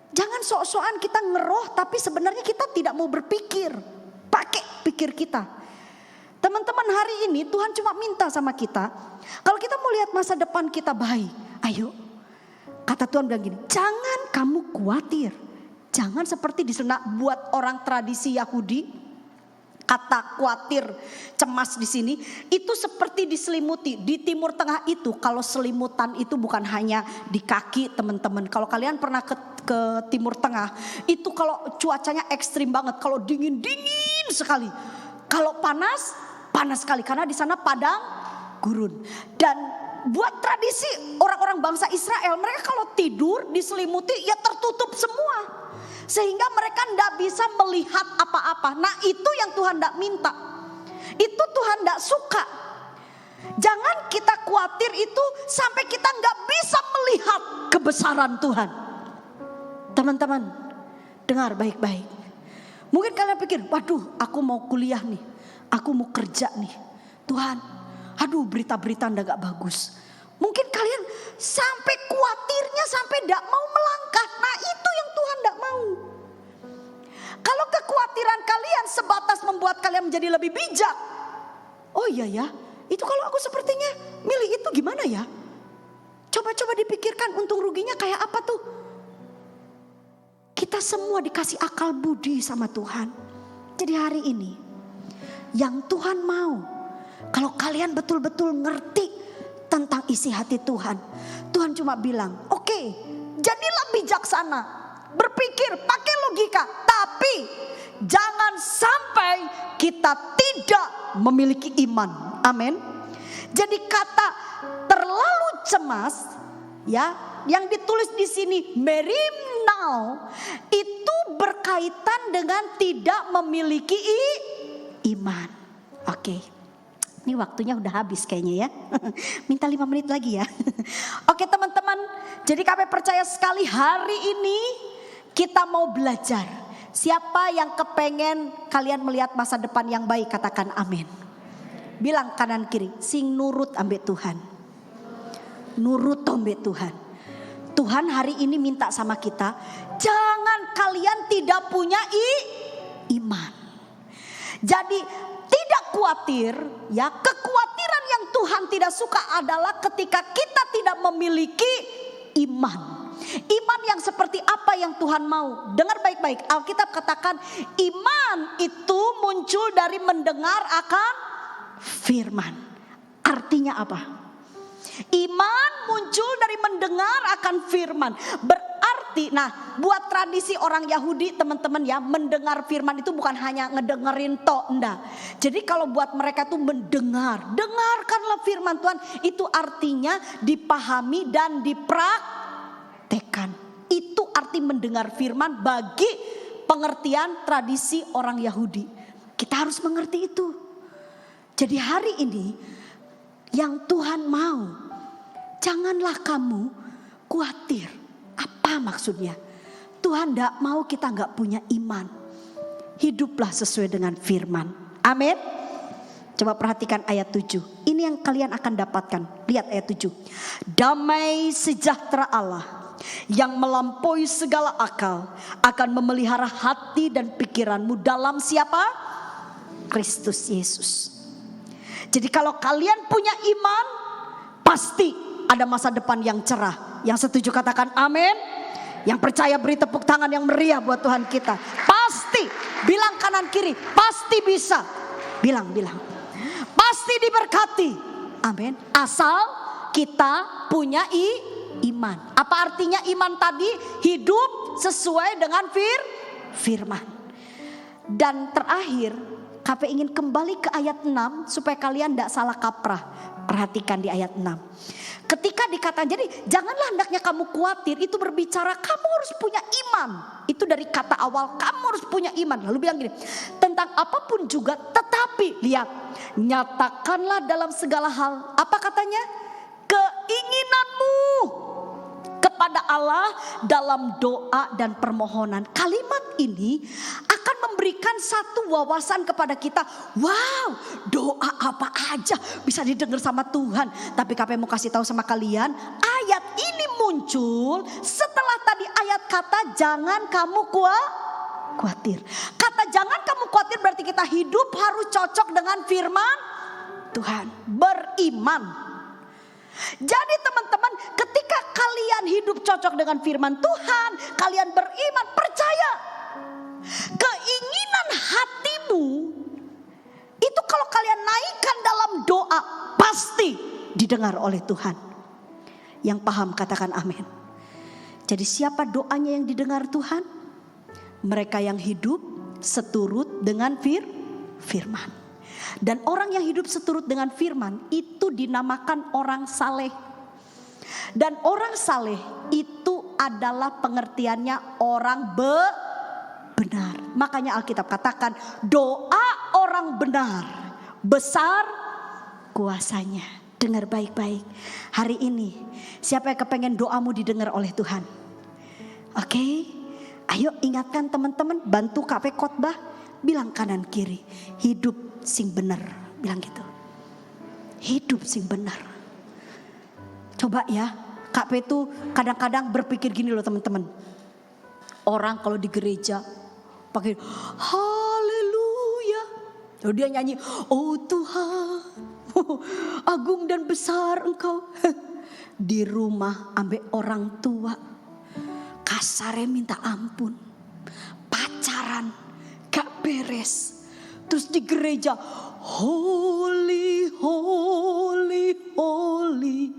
Jangan sok-sokan kita ngeroh tapi sebenarnya kita tidak mau berpikir. Pakai pikir kita. Teman-teman, hari ini Tuhan cuma minta sama kita, kalau kita mau lihat masa depan kita baik, ayo. Kata Tuhan bilang gini, jangan kamu khawatir. Jangan seperti di sana buat orang tradisi Yahudi. Kata khawatir, cemas di sini itu seperti diselimuti. Di Timur Tengah itu kalau selimutan itu bukan hanya di kaki teman-teman. Kalau kalian pernah ke Timur Tengah itu kalau cuacanya ekstrim banget, kalau dingin sekali, kalau panas sekali karena di sana padang gurun. Dan buat tradisi orang-orang bangsa Israel, mereka kalau tidur diselimuti ya tertutup semua. Sehingga mereka tidak bisa melihat apa-apa. Nah itu yang Tuhan tidak minta. Itu Tuhan tidak suka. Jangan kita khawatir itu sampai kita nggak bisa melihat kebesaran Tuhan. Teman-teman, dengar baik-baik. Mungkin kalian pikir, waduh aku mau kuliah nih. Aku mau kerja nih. Tuhan, aduh berita-berita nggak bagus. Mungkin kalian sampai khawatirnya sampai tidak mau melangkah. Nah itu yang Tuhan tidak mau. Kalau kekhawatiran kalian sebatas membuat kalian menjadi lebih bijak. Oh iya ya, itu kalau aku sepertinya milih itu gimana ya? Coba-coba dipikirkan untung ruginya kayak apa tuh. Kita semua dikasih akal budi sama Tuhan. Jadi hari ini yang Tuhan mau, kalau kalian betul-betul ngerti tentang isi hati Tuhan. Tuhan cuma bilang, oke, jadilah bijaksana. Berpikir, pakai logika. Tapi jangan sampai kita tidak memiliki iman. Amin. Jadi kata terlalu cemas, ya, yang ditulis di sini merimnau, itu berkaitan dengan tidak memiliki iman. Oke. Ini waktunya udah habis kayaknya ya. Minta 5 menit lagi ya. Oke teman-teman. Jadi kami percaya sekali hari ini kita mau belajar. Siapa yang kepengen kalian melihat masa depan yang baik, katakan amin. Bilang kanan kiri, sing nurut ambek Tuhan. Nurut ambek Tuhan. Tuhan hari ini minta sama kita, jangan kalian tidak punya iman. Jadi tidak khawatir, ya, kekhawatiran yang Tuhan tidak suka adalah ketika kita tidak memiliki iman. Iman yang seperti apa yang Tuhan mau? Dengar baik-baik, Alkitab katakan iman itu muncul dari mendengar akan firman. Artinya apa? Iman muncul dari mendengar akan firman. Berarti, nah, buat tradisi orang Yahudi teman-teman ya, mendengar firman itu bukan hanya ngedengerin tok, enggak. Jadi kalau buat mereka tuh mendengar, dengarkanlah firman Tuhan, itu artinya dipahami dan dipraktekkan. Itu arti mendengar firman bagi pengertian tradisi orang Yahudi. Kita harus mengerti itu. Jadi hari ini yang Tuhan mau, janganlah kamu khawatir. Apa maksudnya? Tuhan tidak mau kita nggak punya iman. Hiduplah sesuai dengan firman. Amin. Coba perhatikan ayat 7. Ini yang kalian akan dapatkan. Lihat ayat 7. Damai sejahtera Allah yang melampaui segala akal akan memelihara hati dan pikiranmu dalam siapa? Kristus Yesus. Jadi kalau kalian punya iman, pasti ada masa depan yang cerah. Yang setuju katakan amin. Yang percaya beri tepuk tangan yang meriah buat Tuhan kita. Pasti, bilang kanan kiri, pasti bisa. Bilang. Pasti diberkati. Amin. Asal kita punya iman. Apa artinya iman tadi? Hidup sesuai dengan firman. Dan terakhir, KP ingin kembali ke ayat 6 supaya kalian tidak salah kaprah. Perhatikan di ayat 6. Ketika dikatakan, jadi janganlah hendaknya kamu khawatir, itu berbicara kamu harus punya iman. Itu dari kata awal, kamu harus punya iman. Lalu bilang gini, tentang apapun juga, tetapi lihat, nyatakanlah dalam segala hal. Apa katanya? Keinginanmu kepada Allah dalam doa dan permohonan. Kalimat ini akan memberikan satu wawasan kepada kita. Wow, doa apa aja bisa didengar sama Tuhan. Tapi KP mau kasih tahu sama kalian, ayat ini muncul setelah tadi ayat kata jangan kamu khawatir. Kata jangan kamu khawatir berarti kita hidup harus cocok dengan firman Tuhan. Beriman. Jadi teman-teman, ketika kalian hidup cocok dengan firman Tuhan, kalian beriman, percaya. Keinginan hatimu itu kalau kalian naikkan dalam doa pasti didengar oleh Tuhan. Yang paham katakan amin. Jadi siapa doanya yang didengar Tuhan? Mereka yang hidup seturut dengan firman. Dan orang yang hidup seturut dengan firman itu dinamakan orang saleh. Dan orang saleh itu adalah pengertiannya orang benar. Makanya Alkitab katakan doa orang benar besar kuasanya. Dengar baik-baik. Hari ini siapa yang kepengen doamu didengar oleh Tuhan? Oke? Ayo ingatkan teman-teman, bantu KP khotbah, bilang kanan kiri, hidup sing benar, bilang gitu. Hidup sing benar. Coba ya, KP itu kadang-kadang berpikir gini loh teman-teman. Orang kalau di gereja pakai haleluya, lalu dia nyanyi, oh Tuhan, agung dan besar Engkau. Di rumah ambek orang tua, kasarnya minta ampun, pacaran gak beres. Terus di gereja holy holy holy.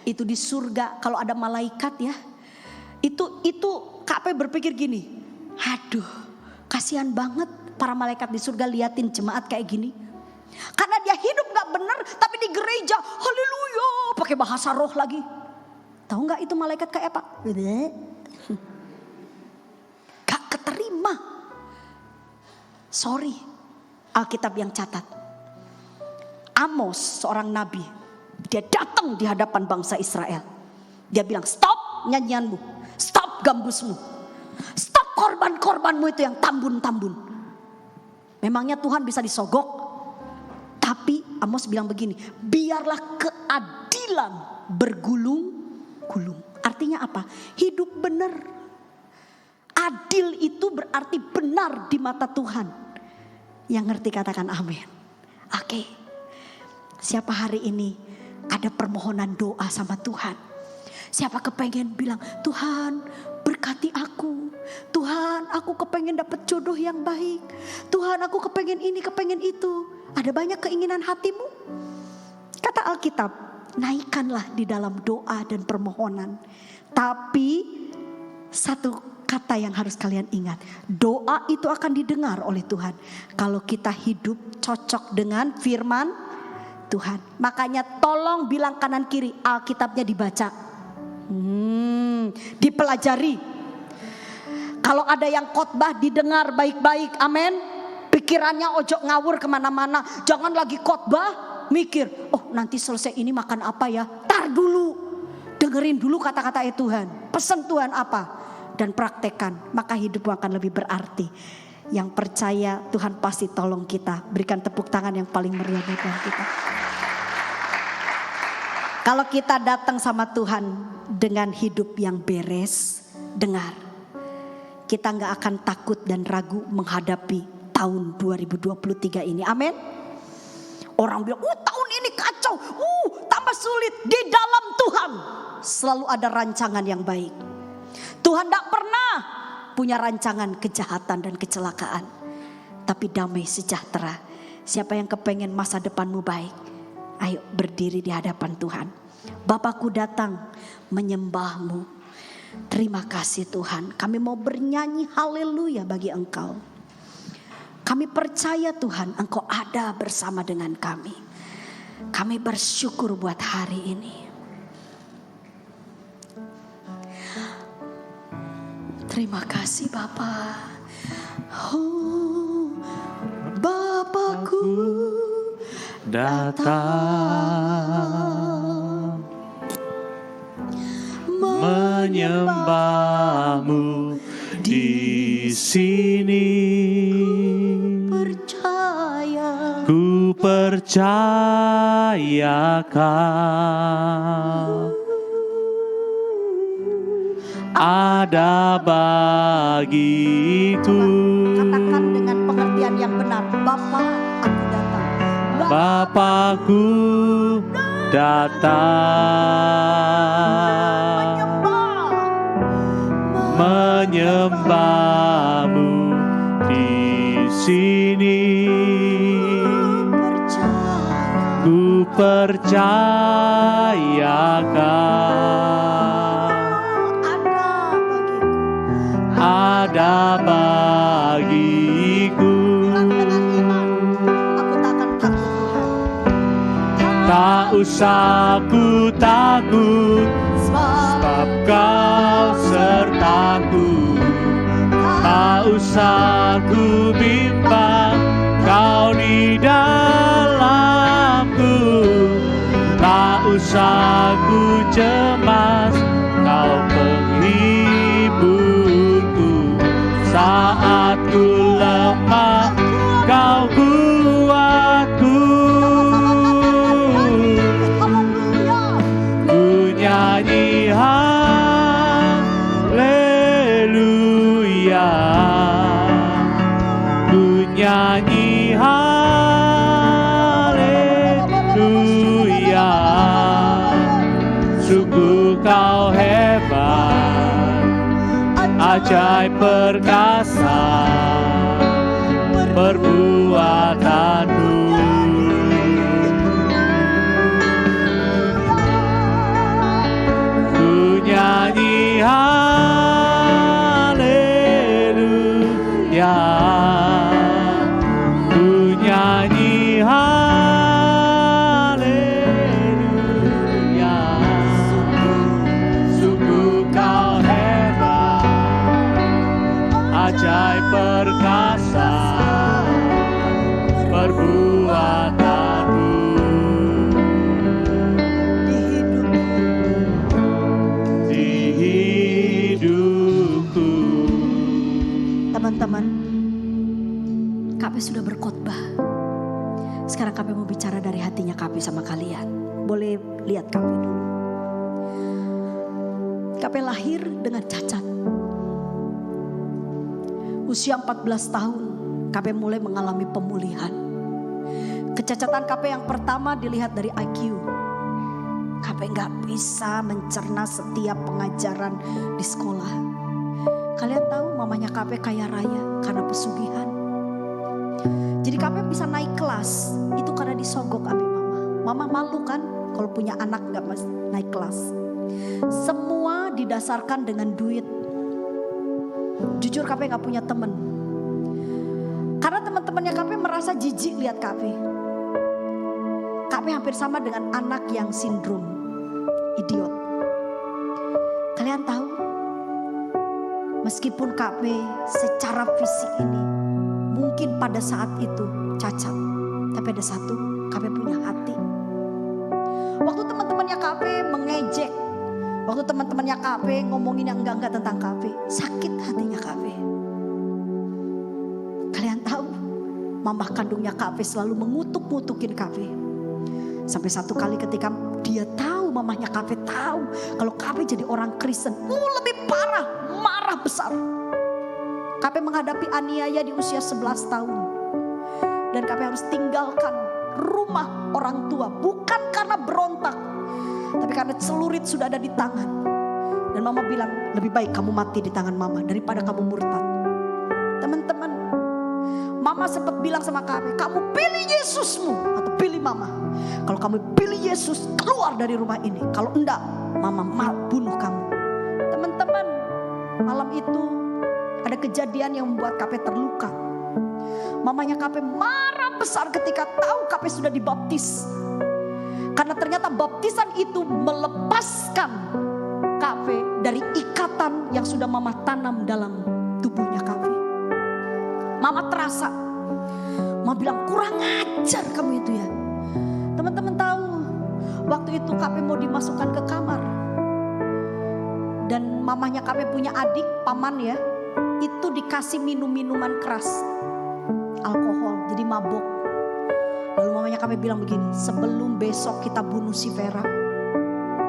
Itu di surga kalau ada malaikat ya. Itu KP berpikir gini. Aduh, kasihan banget para malaikat di surga liatin jemaat kayak gini. Karena dia hidup gak benar, tapi di gereja haleluya, pakai bahasa roh lagi. Tahu gak itu malaikat kayak apa? Gak keterima. Sorry. Alkitab yang catat. Amos seorang nabi. Dia datang di hadapan bangsa Israel. Dia bilang stop nyanyianmu. Stop gambusmu. Stop korban-korbanmu itu yang tambun-tambun. Memangnya Tuhan bisa disogok? Tapi Amos bilang begini. Biarlah keadilan bergulung-gulung. Artinya apa? Hidup benar. Adil itu berarti benar di mata Tuhan. Yang ngerti katakan amin. Oke. Siapa hari ini ada permohonan doa sama Tuhan? Siapa kepengen bilang Tuhan berkati aku. Tuhan aku kepengen dapat jodoh yang baik. Tuhan aku kepengen ini kepengen itu. Ada banyak keinginan hatimu. Kata Alkitab, naikkanlah di dalam doa dan permohonan. Tapi satu kata yang harus kalian ingat, doa itu akan didengar oleh Tuhan kalau kita hidup cocok dengan firman Tuhan. Makanya tolong bilang kanan kiri, Alkitabnya dibaca, dipelajari. Kalau ada yang khotbah didengar baik-baik, amin. Pikirannya ojo ngawur kemana-mana. Jangan lagi khotbah mikir, oh nanti selesai ini makan apa ya. Tar dulu, dengerin dulu kata-kata Tuhan, pesan Tuhan apa, dan praktekkan, maka hidupmu akan lebih berarti. Yang percaya Tuhan pasti tolong kita. Berikan tepuk tangan yang paling meriah buat Tuhan kita. Kalau kita datang sama Tuhan dengan hidup yang beres, dengar, kita gak akan takut dan ragu menghadapi tahun 2023 ini. Amin. Orang bilang, tahun ini kacau, tambah sulit. Di dalam Tuhan selalu ada rancangan yang baik. Tuhan tidak pernah punya rancangan kejahatan dan kecelakaan, tapi damai sejahtera. Siapa yang kepengen masa depanmu baik, ayo berdiri di hadapan Tuhan. Bapakku datang menyembahmu. Terima kasih Tuhan, kami mau bernyanyi haleluya bagi Engkau. Kami percaya Tuhan, Engkau ada bersama dengan kami. Kami bersyukur buat hari ini. Terima kasih Bapa. Oh, Bapakku datang menyembahmu di sini. Ku percayakan ada bagiku. Katakan dengan pengertian yang benar. Bapa, aku datang. Bapakku datang menyembahmu di sini. Ku percayakan ada bagiku. Aku takkan takut Tuhan. Tak usah ku takut, sebab Kau sertaku. Tak usah ku bimbang, Kau di dalamku. Tak usah ku cemas, Kau penghiburku. Saat ku lemah, Kau kuatku. Ku nyanyi haleluya, ku nyanyi haleluya. Sungguh Kau hebat, ajaib perkasa perbuatanmu. Ku nyanyi haleluya, ku nyanyi haleluya. Sungguh Kau hebat, ajaib perkasa perbuatanmu. Di hidupku. Teman-teman, KP sudah berkhotbah. Sekarang KP mau bicara dari hatinya KP sama kalian. Boleh lihat KP dulu. KP lahir dengan cacat. Usia 14 tahun, KP mulai mengalami pemulihan. Kecacatan KP yang pertama dilihat dari IQ. KP gak bisa mencerna setiap pengajaran di sekolah. Kalian tahu mamanya KP kaya raya karena pesugihan. Jadi KP bisa naik kelas, itu karena disogok abi mama. Mama malu kan kalau punya anak gak naik kelas. Semua didasarkan dengan duit. Jujur KP gak punya temen. Karena teman-temannya KP merasa jijik lihat KP. KP hampir sama dengan anak yang sindrom idiot. Kalian tahu, meskipun KP secara fisik ini mungkin pada saat itu cacat, tapi ada satu, KP punya hati. Waktu teman-temannya KP mengejek, waktu teman-temannya KP ngomongin yang enggak-enggak tentang KP, sakit hatinya KP. Kalian tahu, mama kandungnya KP selalu mengutuk-ngutukin KP. Sampai satu kali ketika dia tahu, mamahnya KP tahu kalau KP jadi orang Kristen, lebih parah, marah besar. KP menghadapi aniaya di usia 11 tahun. Dan KP harus tinggalkan rumah orang tua, bukan karena berontak, tapi karena celurit sudah ada di tangan. Dan mama bilang, lebih baik kamu mati di tangan mama daripada kamu murtad. Teman-teman, mama sempat bilang sama KP, kamu pilih Yesusmu atau pilih mama. Kalau kamu pilih Yesus, keluar dari rumah ini. Kalau enggak, mama bunuh kamu. Teman-teman, malam itu ada kejadian yang membuat KP terluka. Mamanya KP marah besar ketika tahu KP sudah dibaptis. Karena ternyata baptisan itu melepaskan KP Kafe dari ikatan yang sudah mama tanam dalam tubuhnya Kafe. Mama terasa, mama bilang kurang ajar kamu itu ya. Teman-teman tahu, waktu itu Kafe mau dimasukkan ke kamar. Dan mamanya Kafe punya adik, paman ya. Itu dikasih minum-minuman keras. Alkohol, jadi mabok. Lalu mamanya Kafe bilang begini, sebelum besok kita bunuh si Vera,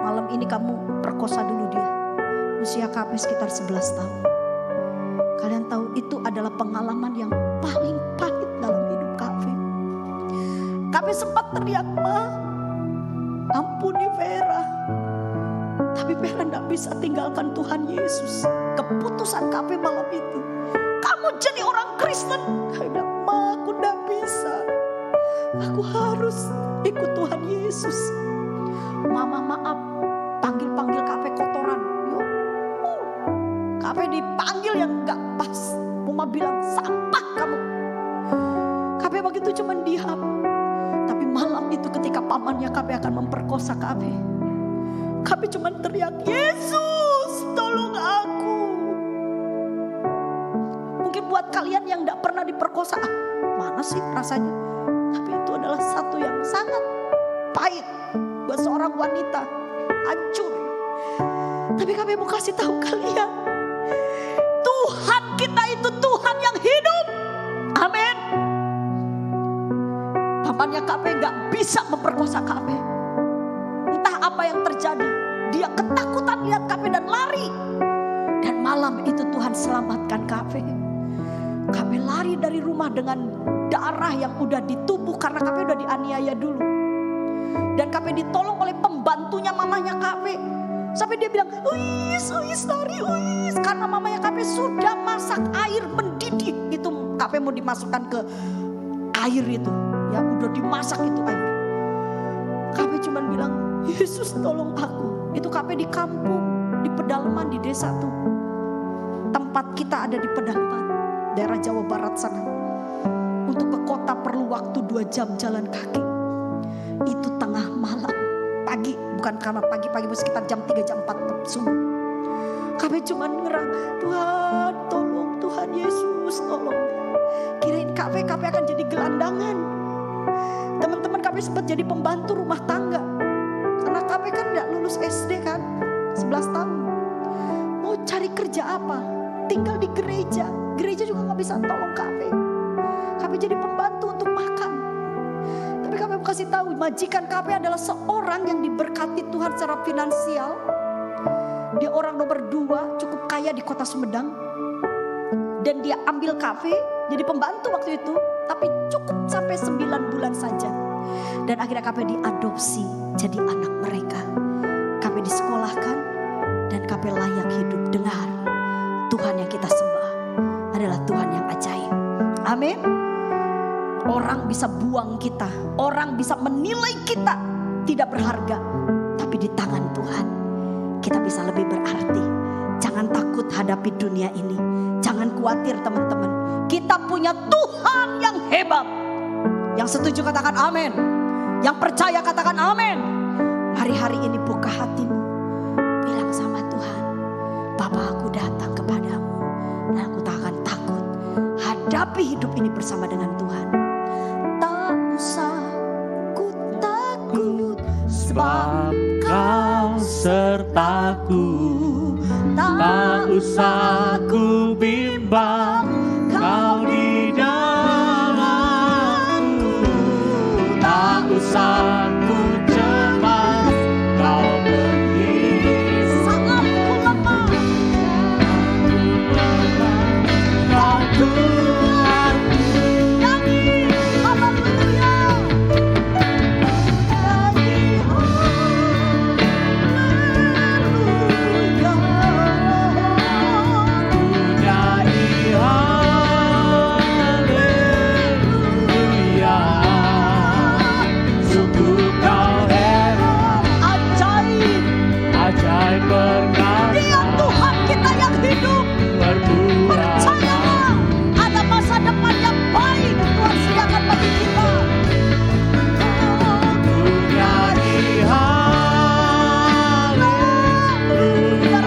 malam ini kamu perkosa dulu dia. Usia Kafe sekitar 11 tahun. Kalian tahu itu adalah pengalaman yang paling pahit dalam hidup Kafe. Kafe sempat teriak, Ma, ampuni Vera. Tapi Vera gak bisa tinggalkan Tuhan Yesus. Keputusan Kafe malam itu, kamu jadi orang Kristen. Kafe bilang, Ma, aku gak bisa. Aku harus ikut Tuhan Yesus. Mama maaf, panggil-panggil Kafe kotoran. Kafe dipanggil yang gak pas. Mama bilang, sampah kamu. Kafe begitu cuma diam. Tapi malam itu ketika pamannya Kafe akan memperkosa Kafe, Kafe cuma teriak, Yesus tolong aku. Mungkin buat kalian yang gak pernah diperkosa, mana sih rasanya? Tapi itu adalah satu yang sangat pahit buat seorang wanita, hancur. Tapi Kafe mau kasih tahu kalian, Tuhan kita itu Tuhan yang hidup. Amin. Pamannya Kafe gak bisa memperkosa Kafe. Entah apa yang terjadi, dia ketakutan lihat Kafe dan lari. Dan malam itu Tuhan selamatkan Kafe. Kafe lari dari rumah dengan darah yang udah di tubuh karena Kafe udah dianiaya dulu. Dan Kafe ditolong oleh pembantunya mamanya Kafe. Sampai dia bilang, uis lari, uis. Karena mamanya Kafe sudah masak air mendidih. Itu Kafe mau dimasukkan ke air itu. Ya udah dimasak itu air. Kafe cuman bilang, Yesus tolong aku. Itu Kafe di kampung, di pedalaman, di desa tuh. Tempat kita ada di pedalaman, daerah Jawa Barat sana. Untuk ke kota perlu waktu 2 jam jalan kaki. Itu tengah malam, pagi. Bukan karena pagi-pagi, sekitar jam 3, jam 4 subuh. Kafe cuma ngerang, Tuhan tolong, Tuhan Yesus tolong. Kirain Kafe akan jadi gelandangan. Teman-teman Kafe sempat jadi pembantu rumah tangga. Karena Kafe kan gak lulus SD kan, 11 tahun. Mau cari kerja apa? Tinggal di gereja. Gereja juga gak bisa tolong Kafe. Kafe jadi pembantu untuk makan. Tapi Kafe mau kasih tahu, majikan Kafe adalah seorang yang diberkati Tuhan secara finansial. Dia orang nomor 2, cukup kaya di kota Sumedang. Dan dia ambil Kafe jadi pembantu waktu itu. Tapi cukup sampai 9 bulan saja. Dan akhirnya Kafe diadopsi jadi anak mereka. Kafe disekolahkan dan Kafe layak hidup. Dengar, Tuhan yang kita sembah adalah Tuhan yang ajaib. Amin. Orang bisa buang kita, orang bisa menilai kita tidak berharga, tapi di tangan Tuhan kita bisa lebih berarti. Jangan takut hadapi dunia ini. Jangan khawatir teman-teman. Kita punya Tuhan yang hebat. Yang setuju katakan amin. Yang percaya katakan amin. Mari hari ini buka hatimu. Bilang sama Tuhan, Bapa, aku datang kepadamu. Dan aku tak akan takut. Hadapi hidup ini bersama dengan Tuhan. Tak usah ku takut, sebab Kau sertaku. Tak usah ku bimbang, Kau di dalamku. Tak usah ku cemas, Kau pergi. saat ku lemah, Kau Tuhanku. nyanyi haleluya. Nyanyi haleluya.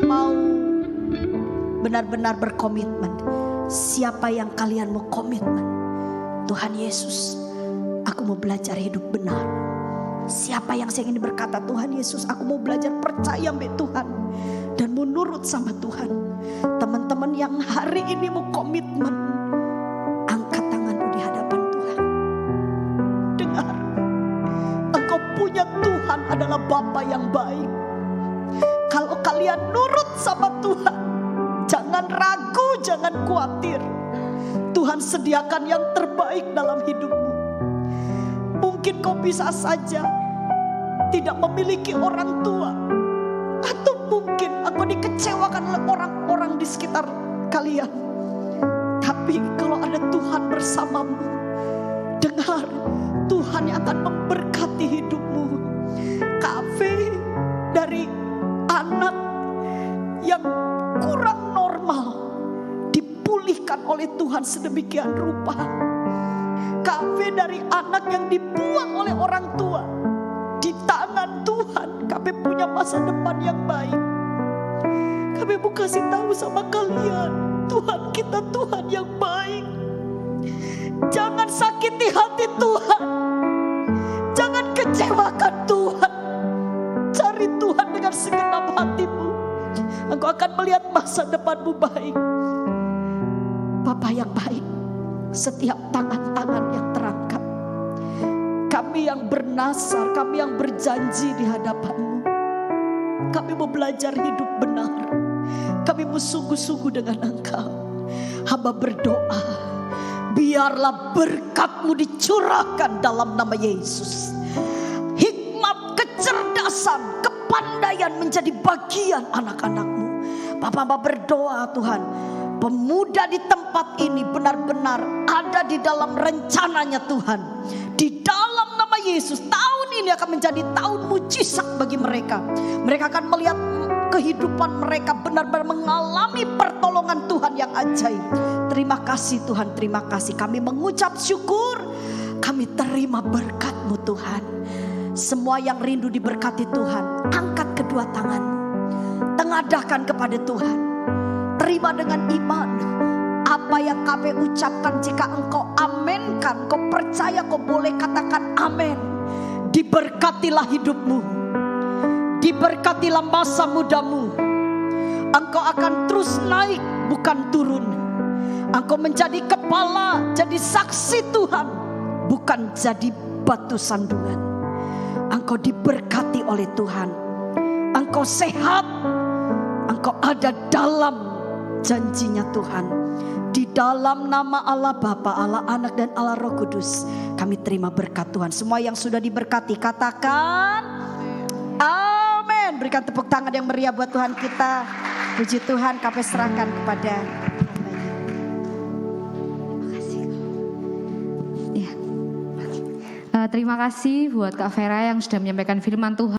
mau benar-benar berkomitmen. Siapa yang kalian mau komitmen? Tuhan Yesus, aku mau belajar hidup benar. Siapa yang ingin berkata, Tuhan Yesus, aku mau belajar percaya sama Tuhan dan mau nurut sama Tuhan. Teman-teman yang hari ini mau komitmen, angkat tanganmu di hadapan Tuhan. Dengar, engkau punya Tuhan adalah Bapa yang baik. Kalau kalian nurut sama Tuhan, jangan ragu, jangan khawatir. Tuhan sediakan yang terbaik dalam hidupmu. Mungkin kau bisa saja tidak memiliki orang tua, atau mungkin aku dikecewakan oleh orang-orang di sekitar kalian. Tapi kalau ada Tuhan bersamamu, dengar, Tuhan yang akan memberkati hidupmu. Kafe dari anak yang kurang normal dipulihkan oleh Tuhan sedemikian rupa. Kami dari anak yang dibuang oleh orang tua, di tangan Tuhan kami punya masa depan yang baik. Kami mau kasih tahu sama kalian, Tuhan kita Tuhan yang baik. Jangan sakiti hati Tuhan, jangan kecewakan Tuhan. Cari Tuhan dengan segenap hatimu, engkau akan melihat masa depanmu baik. Bapa yang baik, setiap tangan-tangan yang terangkat, kami yang bernasar, kami yang berjanji di hadapan-Mu, kami mau belajar hidup benar. Kami mau sungguh-sungguh dengan Engkau. Hamba berdoa, biarlah berkat-Mu dicurahkan dalam nama Yesus. Hikmat, kecerdasan, kepandaian menjadi bagian anak-anak-Mu. Bapa berdoa Tuhan, pemuda di tempat ini benar-benar ada di dalam rencananya Tuhan. Di dalam nama Yesus, tahun ini akan menjadi tahun mujizat bagi mereka. Mereka akan melihat kehidupan mereka benar-benar mengalami pertolongan Tuhan yang ajaib. Terima kasih Tuhan, terima kasih. Kami mengucap syukur, kami terima berkat-Mu Tuhan. Semua yang rindu diberkati Tuhan, angkat kedua tanganmu, tengadahkan kepada Tuhan. Terima dengan iman apa yang kami ucapkan. Jika engkau amenkan, kau percaya, kau boleh katakan amin. Diberkatilah hidupmu, diberkatilah masa mudamu. Engkau akan terus naik, bukan turun. Engkau menjadi kepala, jadi saksi Tuhan, bukan jadi batu sandungan. Engkau diberkati oleh Tuhan. Engkau sehat, engkau ada dalam janjinya Tuhan. Di dalam nama Allah Bapa, Allah Anak dan Allah Roh Kudus, kami terima berkat Tuhan. Semua yang sudah diberkati katakan amin. Berikan tepuk tangan yang meriah buat Tuhan kita. Puji Tuhan, kami serahkan kepada terima kasih buat Kak Vera yang sudah menyampaikan firman Tuhan.